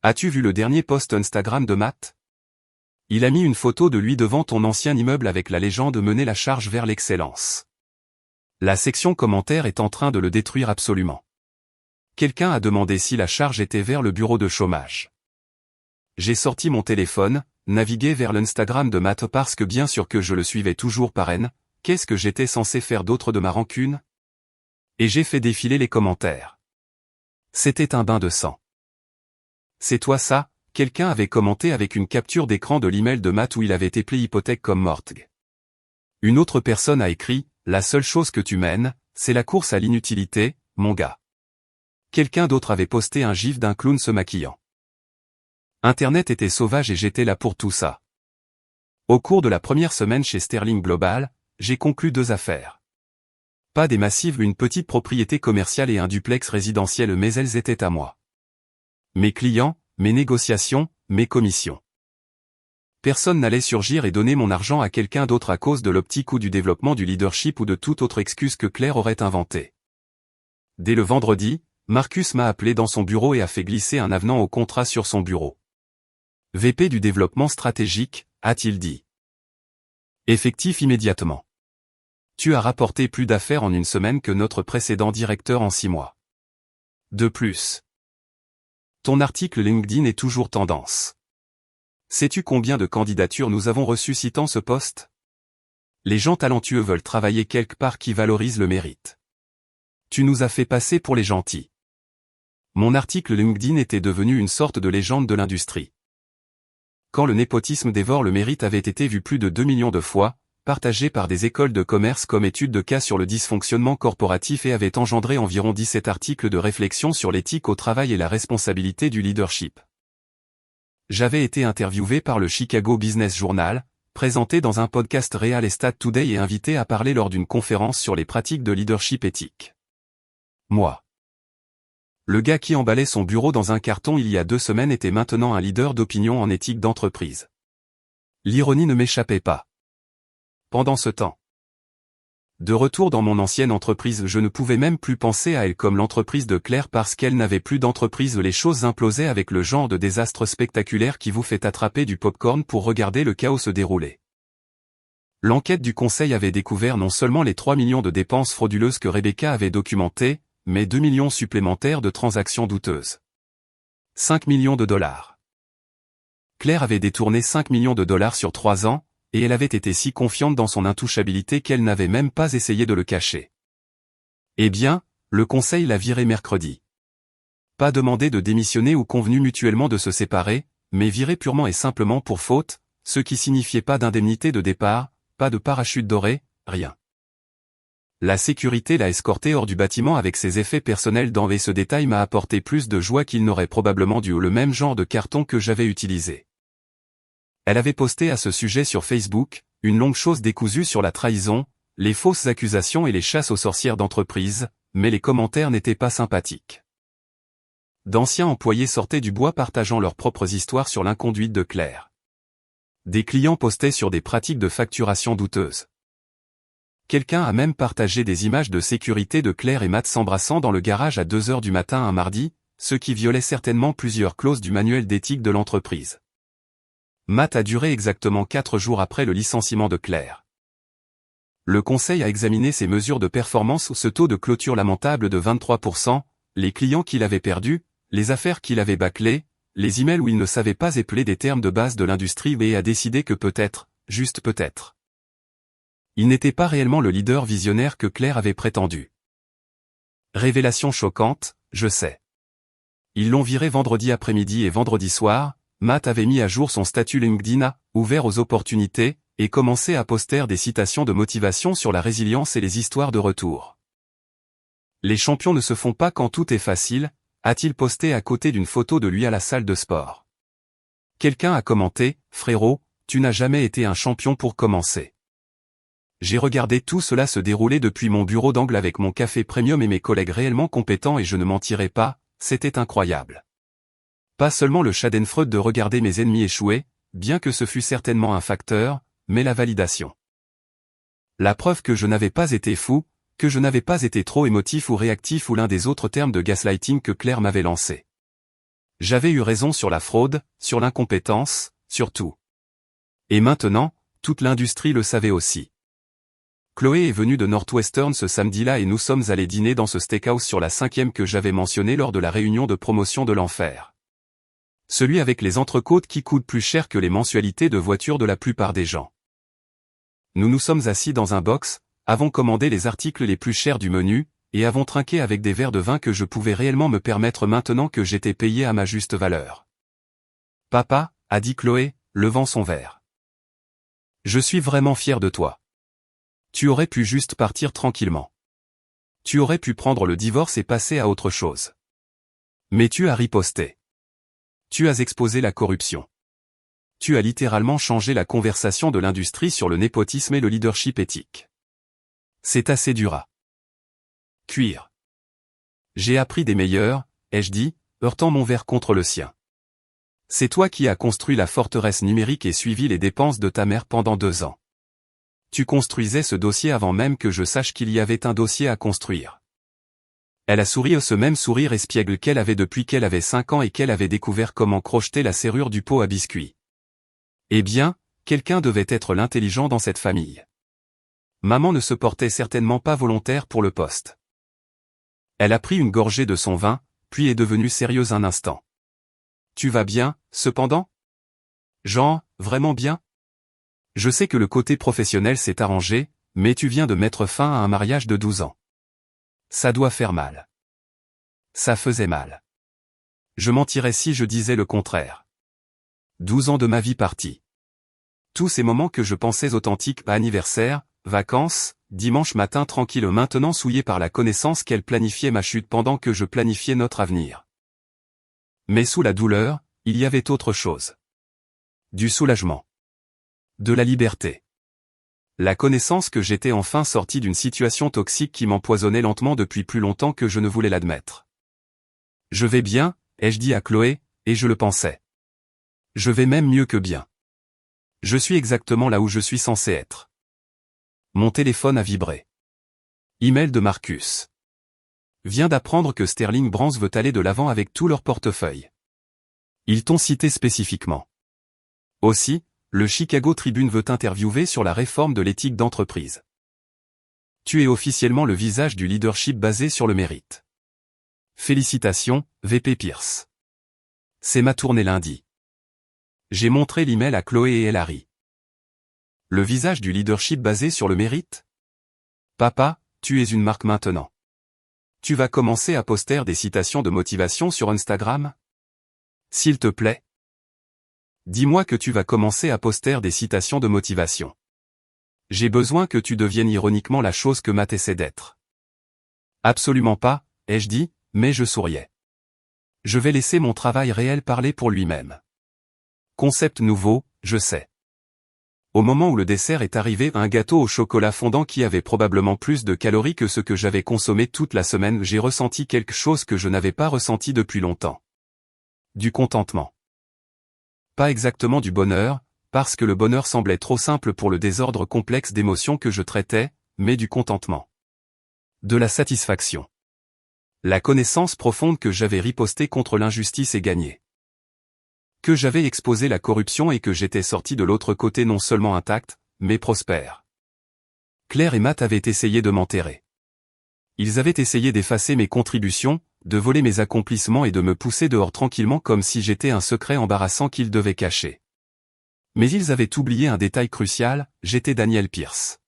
As-tu vu le dernier post Instagram de Matt? Il a mis une photo de lui devant ton ancien immeuble avec la légende « Mener la charge vers l'excellence ». La section commentaires est en train de le détruire absolument. Quelqu'un a demandé si la charge était vers le bureau de chômage. J'ai sorti mon téléphone, navigué vers l'Instagram de Matt parce que bien sûr que je le suivais toujours par haine, qu'est-ce que j'étais censé faire d'autre de ma rancune? Et j'ai fait défiler les commentaires. C'était un bain de sang. C'est toi ça? Quelqu'un avait commenté avec une capture d'écran de l'email de Matt où il avait appelé hypothèque comme mortgage. Une autre personne a écrit, la seule chose que tu mènes, c'est la course à l'inutilité, mon gars. Quelqu'un d'autre avait posté un gif d'un clown se maquillant. Internet était sauvage et j'étais là pour tout ça. Au cours de la première semaine chez Sterling Global, j'ai conclu 2 affaires. Pas des massives, une petite propriété commerciale et un duplex résidentiel, mais elles étaient à moi. Mes clients, mes négociations, mes commissions. Personne n'allait surgir et donner mon argent à quelqu'un d'autre à cause de l'optique ou du développement du leadership ou de toute autre excuse que Claire aurait inventée. Dès le vendredi, Marcus m'a appelé dans son bureau et a fait glisser un avenant au contrat sur son bureau. VP du développement stratégique, a-t-il dit. Effectif immédiatement. Tu as rapporté plus d'affaires en une semaine que notre précédent directeur en 6 mois. De plus. Ton article LinkedIn est toujours tendance. Sais-tu combien de candidatures nous avons reçues citant ce poste? Les gens talentueux veulent travailler quelque part qui valorise le mérite. Tu nous as fait passer pour les gentils. Mon article LinkedIn était devenu une sorte de légende de l'industrie. Quand le népotisme dévore le mérite avait été vu plus de 2 millions de fois, partagé par des écoles de commerce comme étude de cas sur le dysfonctionnement corporatif et avait engendré environ 17 articles de réflexion sur l'éthique au travail et la responsabilité du leadership. J'avais été interviewé par le Chicago Business Journal, présenté dans un podcast Real Estate Today et invité à parler lors d'une conférence sur les pratiques de leadership éthique. Moi. Le gars qui emballait son bureau dans un carton il y a 2 semaines était maintenant un leader d'opinion en éthique d'entreprise. L'ironie ne m'échappait pas. Pendant ce temps. De retour dans mon ancienne entreprise, je ne pouvais même plus penser à elle comme l'entreprise de Claire parce qu'elle n'avait plus d'entreprise. Les choses implosaient avec le genre de désastre spectaculaire qui vous fait attraper du popcorn pour regarder le chaos se dérouler. L'enquête du conseil avait découvert non seulement les 3 millions de dépenses frauduleuses que Rebecca avait documentées, mais 2 millions supplémentaires de transactions douteuses. 5 millions de dollars. Claire avait détourné 5 millions de dollars sur 3 ans, et elle avait été si confiante dans son intouchabilité qu'elle n'avait même pas essayé de le cacher. Eh bien, le conseil l'a virée mercredi. Pas demandé de démissionner ou convenu mutuellement de se séparer, mais viré purement et simplement pour faute, ce qui signifiait pas d'indemnité de départ, pas de parachute doré, rien. La sécurité l'a escorté hors du bâtiment avec ses effets personnels et ce détail m'a apporté plus de joie qu'il n'aurait probablement dû le même genre de carton que j'avais utilisé. Elle avait posté à ce sujet sur Facebook, une longue chose décousue sur la trahison, les fausses accusations et les chasses aux sorcières d'entreprise, mais les commentaires n'étaient pas sympathiques. D'anciens employés sortaient du bois partageant leurs propres histoires sur l'inconduite de Claire. Des clients postaient sur des pratiques de facturation douteuses. Quelqu'un a même partagé des images de sécurité de Claire et Matt s'embrassant dans le garage à 2 heures du matin un mardi, ce qui violait certainement plusieurs clauses du manuel d'éthique de l'entreprise. Matt a duré exactement 4 jours après le licenciement de Claire. Le conseil a examiné ses mesures de performance, ce taux de clôture lamentable de 23%, les clients qu'il avait perdus, les affaires qu'il avait bâclées, les emails où il ne savait pas épeler des termes de base de l'industrie et a décidé que peut-être, juste peut-être, il n'était pas réellement le leader visionnaire que Claire avait prétendu. Révélation choquante, je sais. Ils l'ont viré vendredi après-midi et vendredi soir, Matt avait mis à jour son statut LinkedIn, ouvert aux opportunités, et commencé à poster des citations de motivation sur la résilience et les histoires de retour. Les champions ne se font pas quand tout est facile, a-t-il posté à côté d'une photo de lui à la salle de sport. Quelqu'un a commenté, frérot, tu n'as jamais été un champion pour commencer. J'ai regardé tout cela se dérouler depuis mon bureau d'angle avec mon café premium et mes collègues réellement compétents et je ne mentirai pas, c'était incroyable. Pas seulement le schadenfreude de regarder mes ennemis échouer, bien que ce fût certainement un facteur, mais la validation. La preuve que je n'avais pas été fou, que je n'avais pas été trop émotif ou réactif ou l'un des autres termes de gaslighting que Claire m'avait lancé. J'avais eu raison sur la fraude, sur l'incompétence, sur tout. Et maintenant, toute l'industrie le savait aussi. Chloé est venue de Northwestern ce samedi-là et nous sommes allés dîner dans ce steakhouse sur la 5e que j'avais mentionné lors de la réunion de promotion de l'enfer. Celui avec les entrecôtes qui coûtent plus cher que les mensualités de voiture de la plupart des gens. Nous nous sommes assis dans un box, avons commandé les articles les plus chers du menu, et avons trinqué avec des verres de vin que je pouvais réellement me permettre maintenant que j'étais payé à ma juste valeur. Papa, a dit Chloé, levant son verre. Je suis vraiment fier de toi. Tu aurais pu juste partir tranquillement. Tu aurais pu prendre le divorce et passer à autre chose. Mais tu as riposté. Tu as exposé la corruption. Tu as littéralement changé la conversation de l'industrie sur le népotisme et le leadership éthique. C'est assez dur à cuire. J'ai appris des meilleurs, ai-je dit, heurtant mon verre contre le sien. C'est toi qui as construit la forteresse numérique et suivi les dépenses de ta mère pendant 2 ans. Tu construisais ce dossier avant même que je sache qu'il y avait un dossier à construire. Elle a souri ce même sourire espiègle qu'elle avait depuis qu'elle avait 5 ans et qu'elle avait découvert comment crocheter la serrure du pot à biscuits. Eh bien, quelqu'un devait être l'intelligent dans cette famille. Maman ne se portait certainement pas volontaire pour le poste. Elle a pris une gorgée de son vin, puis est devenue sérieuse un instant. Tu vas bien, cependant? Jean, vraiment bien? Je sais que le côté professionnel s'est arrangé, mais tu viens de mettre fin à un mariage de 12 ans. Ça doit faire mal. Ça faisait mal. Je mentirais si je disais le contraire. 12 ans de ma vie partis. Tous ces moments que je pensais authentiques, anniversaire, vacances, dimanche matin tranquille maintenant souillés par la connaissance qu'elle planifiait ma chute pendant que je planifiais notre avenir. Mais sous la douleur, il y avait autre chose. Du soulagement. De la liberté. La connaissance que j'étais enfin sorti d'une situation toxique qui m'empoisonnait lentement depuis plus longtemps que je ne voulais l'admettre. Je vais bien, ai-je dit à Chloé, et je le pensais. Je vais même mieux que bien. Je suis exactement là où je suis censé être. Mon téléphone a vibré. Email de Marcus. Viens d'apprendre que Sterling Brands veut aller de l'avant avec tout leur portefeuille. Ils t'ont cité spécifiquement. Aussi, le Chicago Tribune veut t'interviewer sur la réforme de l'éthique d'entreprise. Tu es officiellement le visage du leadership basé sur le mérite. Félicitations, VP Pierce. C'est ma tournée lundi. J'ai montré l'email à Chloé et elle a ri. Le visage du leadership basé sur le mérite? Papa, tu es une marque maintenant. Tu vas commencer à poster des citations de motivation sur Instagram? S'il te plaît. Dis-moi que tu vas commencer à poster des citations de motivation. J'ai besoin que tu deviennes ironiquement la chose que Matt essaie d'être. Absolument pas, ai-je dit, mais je souriais. Je vais laisser mon travail réel parler pour lui-même. Concept nouveau, je sais. Au moment où le dessert est arrivé, un gâteau au chocolat fondant qui avait probablement plus de calories que ce que j'avais consommé toute la semaine, j'ai ressenti quelque chose que je n'avais pas ressenti depuis longtemps. Du contentement. Pas exactement du bonheur, parce que le bonheur semblait trop simple pour le désordre complexe d'émotions que je traitais, mais du contentement. De la satisfaction. La connaissance profonde que j'avais riposté contre l'injustice et gagné. Que j'avais exposé la corruption et que j'étais sorti de l'autre côté non seulement intact, mais prospère. Claire et Matt avaient essayé de m'enterrer. Ils avaient essayé d'effacer mes contributions, de voler mes accomplissements et de me pousser dehors tranquillement comme si j'étais un secret embarrassant qu'ils devaient cacher. Mais ils avaient oublié un détail crucial, j'étais Daniel Pierce.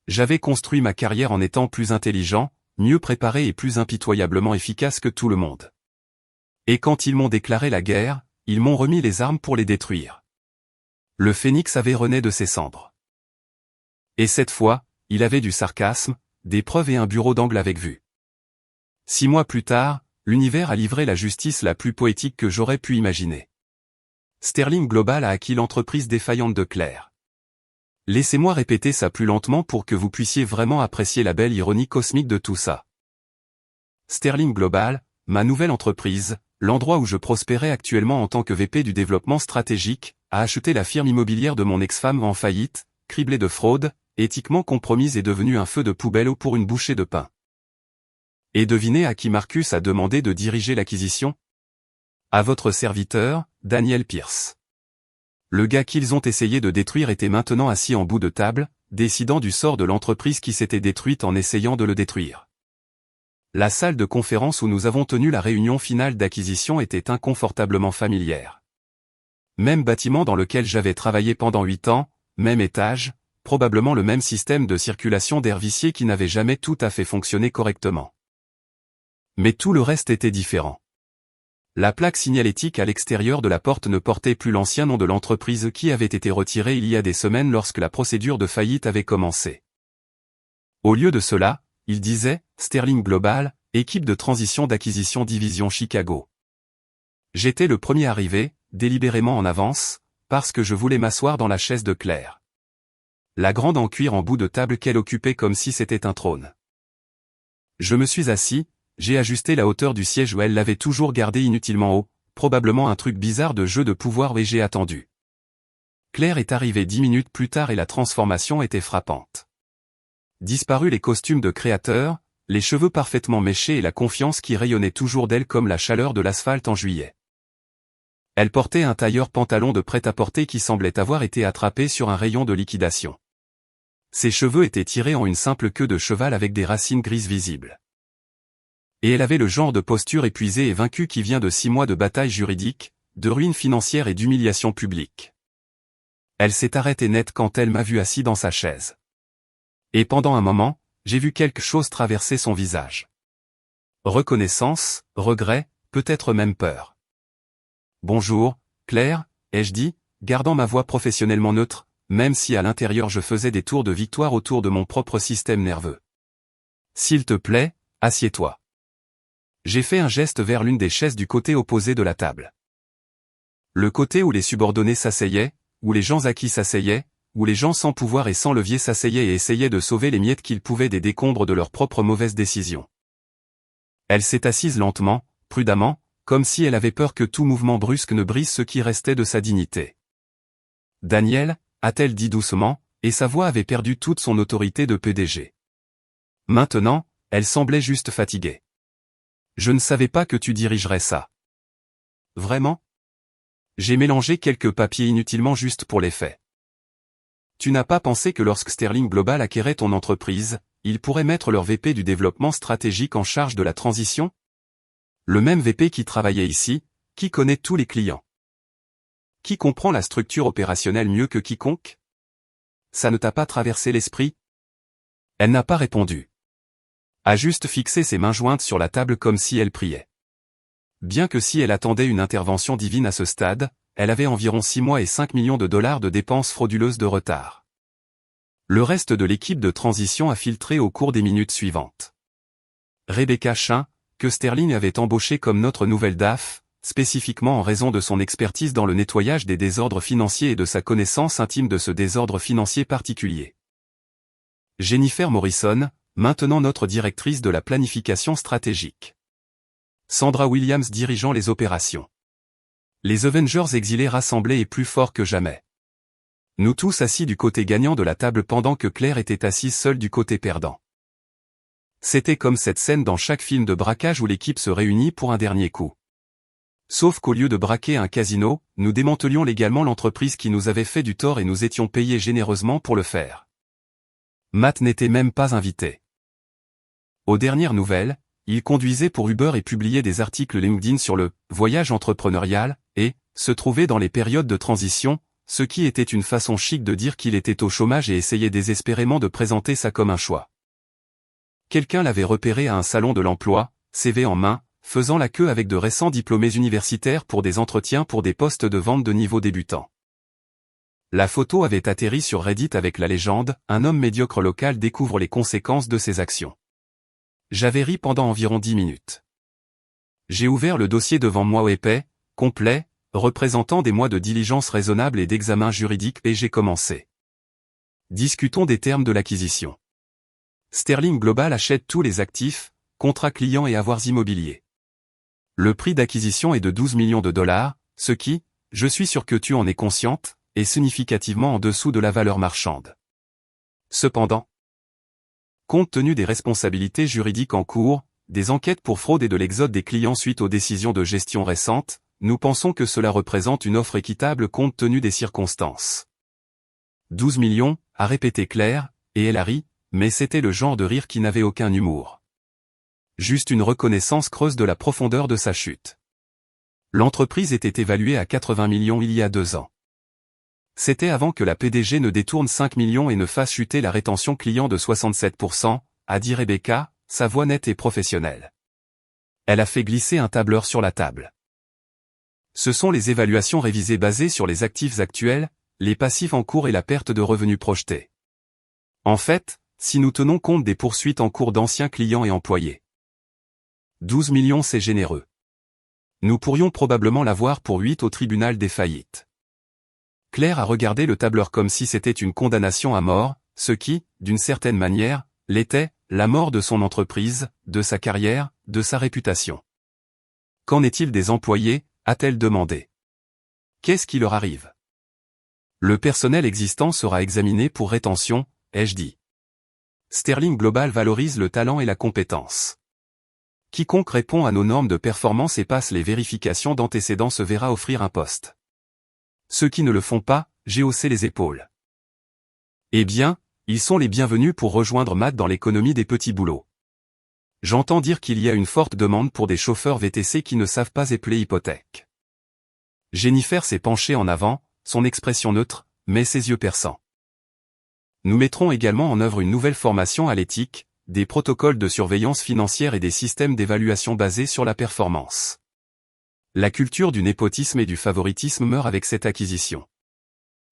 J'avais construit ma carrière en étant plus intelligent, mieux préparé et plus impitoyablement efficace que tout le monde. Et quand ils m'ont déclaré la guerre, ils m'ont remis les armes pour les détruire. Le phénix avait renaît de ses cendres. Et cette fois, il avait du sarcasme, des preuves et un bureau d'angle avec vue. 6 mois plus tard, l'univers a livré la justice la plus poétique que j'aurais pu imaginer. Sterling Global a acquis l'entreprise défaillante de Claire. Laissez-moi répéter ça plus lentement pour que vous puissiez vraiment apprécier la belle ironie cosmique de tout ça. Sterling Global, ma nouvelle entreprise, l'endroit où je prospérais actuellement en tant que VP du développement stratégique, a acheté la firme immobilière de mon ex-femme en faillite, criblée de fraude, éthiquement compromise et devenue un feu de poubelle pour une bouchée de pain. Et devinez à qui Marcus a demandé de diriger l'acquisition? À votre serviteur, Daniel Pierce. Le gars qu'ils ont essayé de détruire était maintenant assis en bout de table, décidant du sort de l'entreprise qui s'était détruite en essayant de le détruire. La salle de conférence où nous avons tenu la réunion finale d'acquisition était inconfortablement familière. Même bâtiment dans lequel j'avais travaillé pendant 8 ans, même étage, probablement le même système de circulation d'air vicié qui n'avait jamais tout à fait fonctionné correctement. Mais tout le reste était différent. La plaque signalétique à l'extérieur de la porte ne portait plus l'ancien nom de l'entreprise qui avait été retiré il y a des semaines lorsque la procédure de faillite avait commencé. Au lieu de cela, il disait « Sterling Global, équipe de transition d'acquisition division Chicago ». J'étais le premier arrivé, délibérément en avance, parce que je voulais m'asseoir dans la chaise de Claire. La grande en cuir en bout de table qu'elle occupait comme si c'était un trône. Je me suis assis, j'ai ajusté la hauteur du siège où elle l'avait toujours gardé inutilement haut, probablement un truc bizarre de jeu de pouvoir et j'ai attendu. Claire est arrivée 10 minutes plus tard et la transformation était frappante. Disparus les costumes de créateurs, les cheveux parfaitement méchés et la confiance qui rayonnait toujours d'elle comme la chaleur de l'asphalte en juillet. Elle portait un tailleur pantalon de prêt-à-porter qui semblait avoir été attrapé sur un rayon de liquidation. Ses cheveux étaient tirés en une simple queue de cheval avec des racines grises visibles. Et elle avait le genre de posture épuisée et vaincue qui vient de 6 mois de bataille juridique, de ruines financières et d'humiliation publique. Elle s'est arrêtée net quand elle m'a vu assis dans sa chaise. Et pendant un moment, j'ai vu quelque chose traverser son visage. Reconnaissance, regret, peut-être même peur. « Bonjour, Claire », ai-je dit, gardant ma voix professionnellement neutre, même si à l'intérieur je faisais des tours de victoire autour de mon propre système nerveux. « S'il te plaît, assieds-toi. » J'ai fait un geste vers l'une des chaises du côté opposé de la table. Le côté où les subordonnés s'asseyaient, où les gens acquis s'asseyaient, où les gens sans pouvoir et sans levier s'asseyaient et essayaient de sauver les miettes qu'ils pouvaient des décombres de leurs propres mauvaises décisions. Elle s'est assise lentement, prudemment, comme si elle avait peur que tout mouvement brusque ne brise ce qui restait de sa dignité. « Daniel », a-t-elle dit doucement, et sa voix avait perdu toute son autorité de PDG. Maintenant, elle semblait juste fatiguée. « Je ne savais pas que tu dirigerais ça. »« Vraiment ? » J'ai mélangé quelques papiers inutilement juste pour les faits. Tu n'as pas pensé que lorsque Sterling Global acquérait ton entreprise, ils pourraient mettre leur VP du développement stratégique en charge de la transition ? Le même VP qui travaillait ici, qui connaît tous les clients. Qui comprend la structure opérationnelle mieux que quiconque ? Ça ne t'a pas traversé l'esprit ? Elle n'a pas répondu. A juste fixé ses mains jointes sur la table comme si elle priait. Bien que si elle attendait une intervention divine à ce stade, elle avait environ 6 mois et 5 millions de dollars de dépenses frauduleuses de retard. Le reste de l'équipe de transition a filtré au cours des minutes suivantes. Rebecca Chin, que Sterling avait embauchée comme notre nouvelle DAF, spécifiquement en raison de son expertise dans le nettoyage des désordres financiers et de sa connaissance intime de ce désordre financier particulier. Jennifer Morrison, maintenant notre directrice de la planification stratégique. Sandra Williams dirigeant les opérations. Les Avengers exilés rassemblés et plus forts que jamais. Nous tous assis du côté gagnant de la table pendant que Claire était assise seule du côté perdant. C'était comme cette scène dans chaque film de braquage où l'équipe se réunit pour un dernier coup. Sauf qu'au lieu de braquer un casino, nous démantelions légalement l'entreprise qui nous avait fait du tort et nous étions payés généreusement pour le faire. Matt n'était même pas invité. Aux dernières nouvelles, il conduisait pour Uber et publiait des articles LinkedIn sur le « voyage entrepreneurial » et « se trouver dans les périodes de transition », ce qui était une façon chic de dire qu'il était au chômage et essayait désespérément de présenter ça comme un choix. Quelqu'un l'avait repéré à un salon de l'emploi, CV en main, faisant la queue avec de récents diplômés universitaires pour des entretiens pour des postes de vente de niveau débutant. La photo avait atterri sur Reddit avec la légende « Un homme médiocre local découvre les conséquences de ses actions ». J'avais ri pendant environ 10 minutes. J'ai ouvert le dossier devant moi épais, complet, représentant des mois de diligence raisonnable et d'examen juridique et j'ai commencé. Discutons des termes de l'acquisition. Sterling Global achète tous les actifs, contrats clients et avoirs immobiliers. Le prix d'acquisition est de 12 millions de dollars, ce qui, je suis sûr que tu en es consciente, est significativement en dessous de la valeur marchande. Cependant, compte tenu des responsabilités juridiques en cours, des enquêtes pour fraude et de l'exode des clients suite aux décisions de gestion récentes, nous pensons que cela représente une offre équitable compte tenu des circonstances. 12 millions, a répété Claire, et elle a ri, mais c'était le genre de rire qui n'avait aucun humour. Juste une reconnaissance creuse de la profondeur de sa chute. L'entreprise était évaluée à 80 millions il y a 2 ans. C'était avant que la PDG ne détourne 5 millions et ne fasse chuter la rétention client de 67%, a dit Rebecca, sa voix nette et professionnelle. Elle a fait glisser un tableur sur la table. Ce sont les évaluations révisées basées sur les actifs actuels, les passifs en cours et la perte de revenus projetés. En fait, si nous tenons compte des poursuites en cours d'anciens clients et employés. 12 millions c'est généreux. Nous pourrions probablement l'avoir pour 8 au tribunal des faillites. Claire a regardé le tableur comme si c'était une condamnation à mort, ce qui, d'une certaine manière, l'était, la mort de son entreprise, de sa carrière, de sa réputation. Qu'en est-il des employés, a-t-elle demandé. Qu'est-ce qui leur arrive? Le personnel existant sera examiné pour rétention, ai-je dit. Sterling Global valorise le talent et la compétence. Quiconque répond à nos normes de performance et passe les vérifications d'antécédents se verra offrir un poste. Ceux qui ne le font pas, j'ai haussé les épaules. Eh bien, ils sont les bienvenus pour rejoindre Matt dans l'économie des petits boulots. J'entends dire qu'il y a une forte demande pour des chauffeurs VTC qui ne savent pas épeler hypothèque. Jennifer s'est penchée en avant, son expression neutre, mais ses yeux perçants. Nous mettrons également en œuvre une nouvelle formation à l'éthique, des protocoles de surveillance financière et des systèmes d'évaluation basés sur la performance. La culture du népotisme et du favoritisme meurt avec cette acquisition.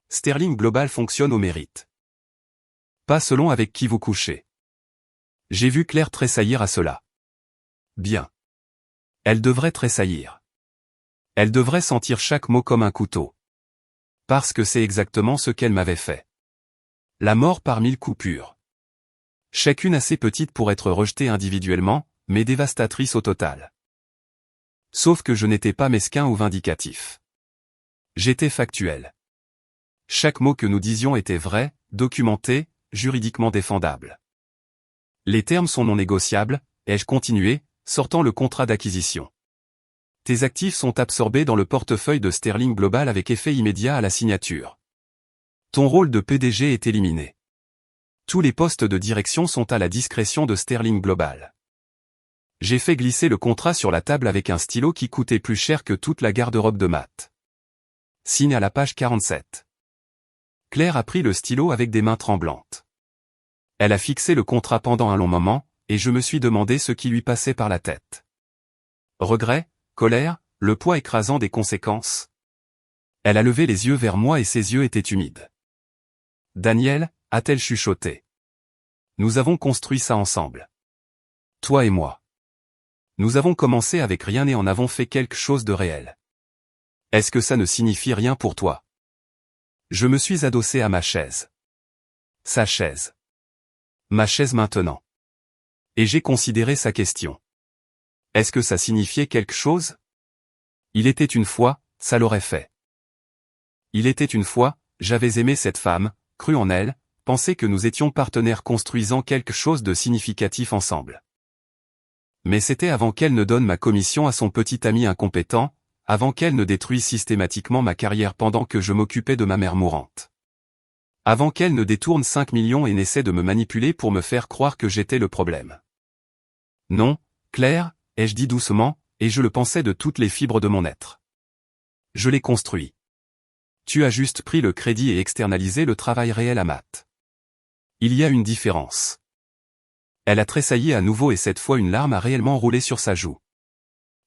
Sterling Global fonctionne au mérite. Pas selon avec qui vous couchez. J'ai vu Claire tressaillir à cela. Bien. Elle devrait tressaillir. Elle devrait sentir chaque mot comme un couteau. Parce que c'est exactement ce qu'elle m'avait fait. La mort par 1000 coupures. Chacune assez petite pour être rejetée individuellement, mais dévastatrice au total. Sauf que je n'étais pas mesquin ou vindicatif. J'étais factuel. Chaque mot que nous disions était vrai, documenté, juridiquement défendable. Les termes sont non négociables, ai-je continué, sortant le contrat d'acquisition. Tes actifs sont absorbés dans le portefeuille de Sterling Global avec effet immédiat à la signature. Ton rôle de PDG est éliminé. Tous les postes de direction sont à la discrétion de Sterling Global. J'ai fait glisser le contrat sur la table avec un stylo qui coûtait plus cher que toute la garde-robe de Matt. Signe à la page 47. Claire a pris le stylo avec des mains tremblantes. Elle a fixé le contrat pendant un long moment, et je me suis demandé ce qui lui passait par la tête. Regret, colère, le poids écrasant des conséquences. Elle a levé les yeux vers moi et ses yeux étaient humides. Daniel, a-t-elle chuchoté. Nous avons construit ça ensemble. Toi et moi. Nous avons commencé avec rien et en avons fait quelque chose de réel. Est-ce que ça ne signifie rien pour toi? Je me suis adossé à ma chaise. Sa chaise. Ma chaise maintenant. Et j'ai considéré sa question. Est-ce que ça signifiait quelque chose? Il était une fois, ça l'aurait fait. Il était une fois, j'avais aimé cette femme, cru en elle, pensé que nous étions partenaires construisant quelque chose de significatif ensemble. Mais c'était avant qu'elle ne donne ma commission à son petit ami incompétent, avant qu'elle ne détruise systématiquement ma carrière pendant que je m'occupais de ma mère mourante. Avant qu'elle ne détourne 5 millions et n'essaie de me manipuler pour me faire croire que j'étais le problème. Non, Claire, ai-je dit doucement, et je le pensais de toutes les fibres de mon être. Je l'ai construit. Tu as juste pris le crédit et externalisé le travail réel à Matt. Il y a une différence. Elle a tressailli à nouveau et cette fois une larme a réellement roulé sur sa joue.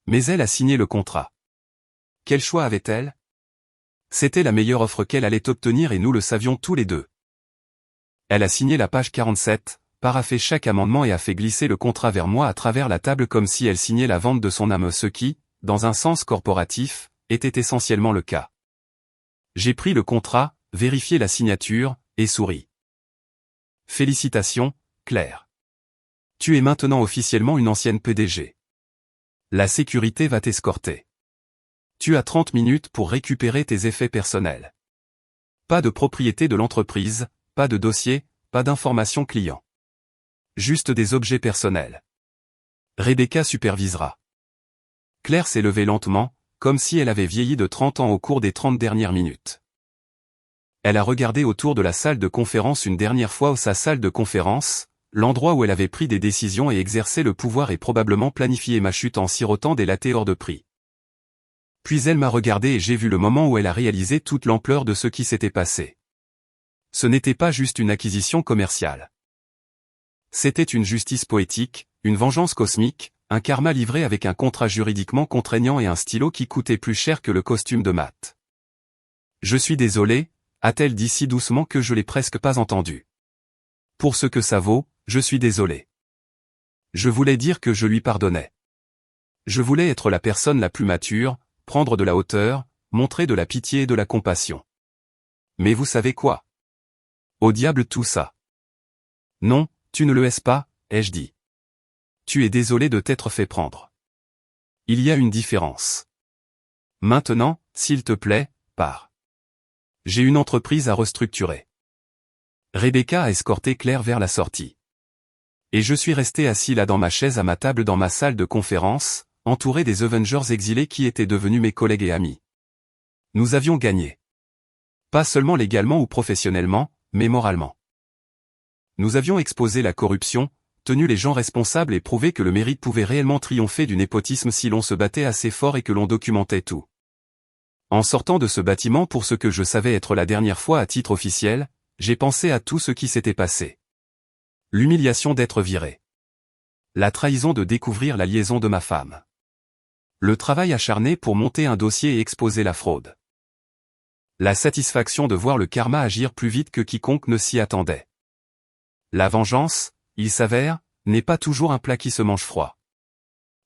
Mais elle a signé le contrat. Quel choix avait-elle? C'était la meilleure offre qu'elle allait obtenir et nous le savions tous les deux. Elle a signé la page 47, paraphé chaque amendement et a fait glisser le contrat vers moi à travers la table comme si elle signait la vente de son âme, ce qui, dans un sens corporatif, était essentiellement le cas. J'ai pris le contrat, vérifié la signature, et souri. Félicitations, Claire. Tu es maintenant officiellement une ancienne PDG. La sécurité va t'escorter. Tu as 30 minutes pour récupérer tes effets personnels. Pas de propriété de l'entreprise, pas de dossier, pas d'informations clients. Juste des objets personnels. Rebecca supervisera. Claire s'est levée lentement, comme si elle avait vieilli de 30 ans au cours des 30 dernières minutes. Elle a regardé autour de la salle de conférence une dernière fois sa salle de conférence, l'endroit où elle avait pris des décisions et exercé le pouvoir et probablement planifié ma chute en sirotant des lattés hors de prix. Puis elle m'a regardé et j'ai vu le moment où elle a réalisé toute l'ampleur de ce qui s'était passé. Ce n'était pas juste une acquisition commerciale. C'était une justice poétique, une vengeance cosmique, un karma livré avec un contrat juridiquement contraignant et un stylo qui coûtait plus cher que le costume de Matt. Je suis désolé, a-t-elle dit si doucement que je l'ai presque pas entendu. Pour ce que ça vaut, je suis désolé. Je voulais dire que je lui pardonnais. Je voulais être la personne la plus mature, prendre de la hauteur, montrer de la pitié et de la compassion. Mais vous savez quoi? Au diable tout ça. Non, tu ne le es pas, ai-je dit. Tu es désolé de t'être fait prendre. Il y a une différence. Maintenant, s'il te plaît, pars. J'ai une entreprise à restructurer. Rebecca a escorté Claire vers la sortie. Et je suis resté assis là dans ma chaise à ma table dans ma salle de conférence, entouré des Avengers exilés qui étaient devenus mes collègues et amis. Nous avions gagné. Pas seulement légalement ou professionnellement, mais moralement. Nous avions exposé la corruption, tenu les gens responsables et prouvé que le mérite pouvait réellement triompher du népotisme si l'on se battait assez fort et que l'on documentait tout. En sortant de ce bâtiment pour ce que je savais être la dernière fois à titre officiel, j'ai pensé à tout ce qui s'était passé. L'humiliation d'être viré. La trahison de découvrir la liaison de ma femme. Le travail acharné pour monter un dossier et exposer la fraude. La satisfaction de voir le karma agir plus vite que quiconque ne s'y attendait. La vengeance, il s'avère, n'est pas toujours un plat qui se mange froid.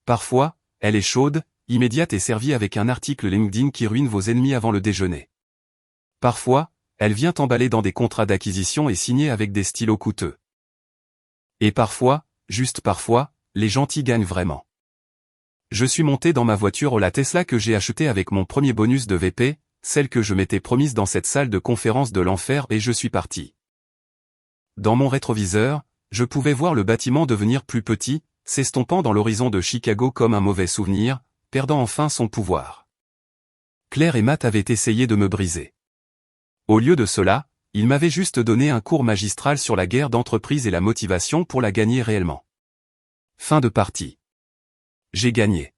Parfois, elle est chaude, immédiate et servie avec un article LinkedIn qui ruine vos ennemis avant le déjeuner. Parfois, elle vient emballée dans des contrats d'acquisition et signée avec des stylos coûteux. Et parfois, juste parfois, les gentils gagnent vraiment. Je suis monté dans ma voiture la Tesla que j'ai achetée avec mon premier bonus de VP, celle que je m'étais promise dans cette salle de conférence de l'enfer et je suis parti. Dans mon rétroviseur, je pouvais voir le bâtiment devenir plus petit, s'estompant dans l'horizon de Chicago comme un mauvais souvenir, perdant enfin son pouvoir. Claire et Matt avaient essayé de me briser. Au lieu de cela, ils m'avaient juste donné un cours magistral sur la guerre d'entreprise et la motivation pour la gagner réellement. Fin de partie. J'ai gagné.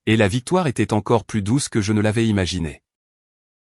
Et la victoire était encore plus douce que je ne l'avais imaginé.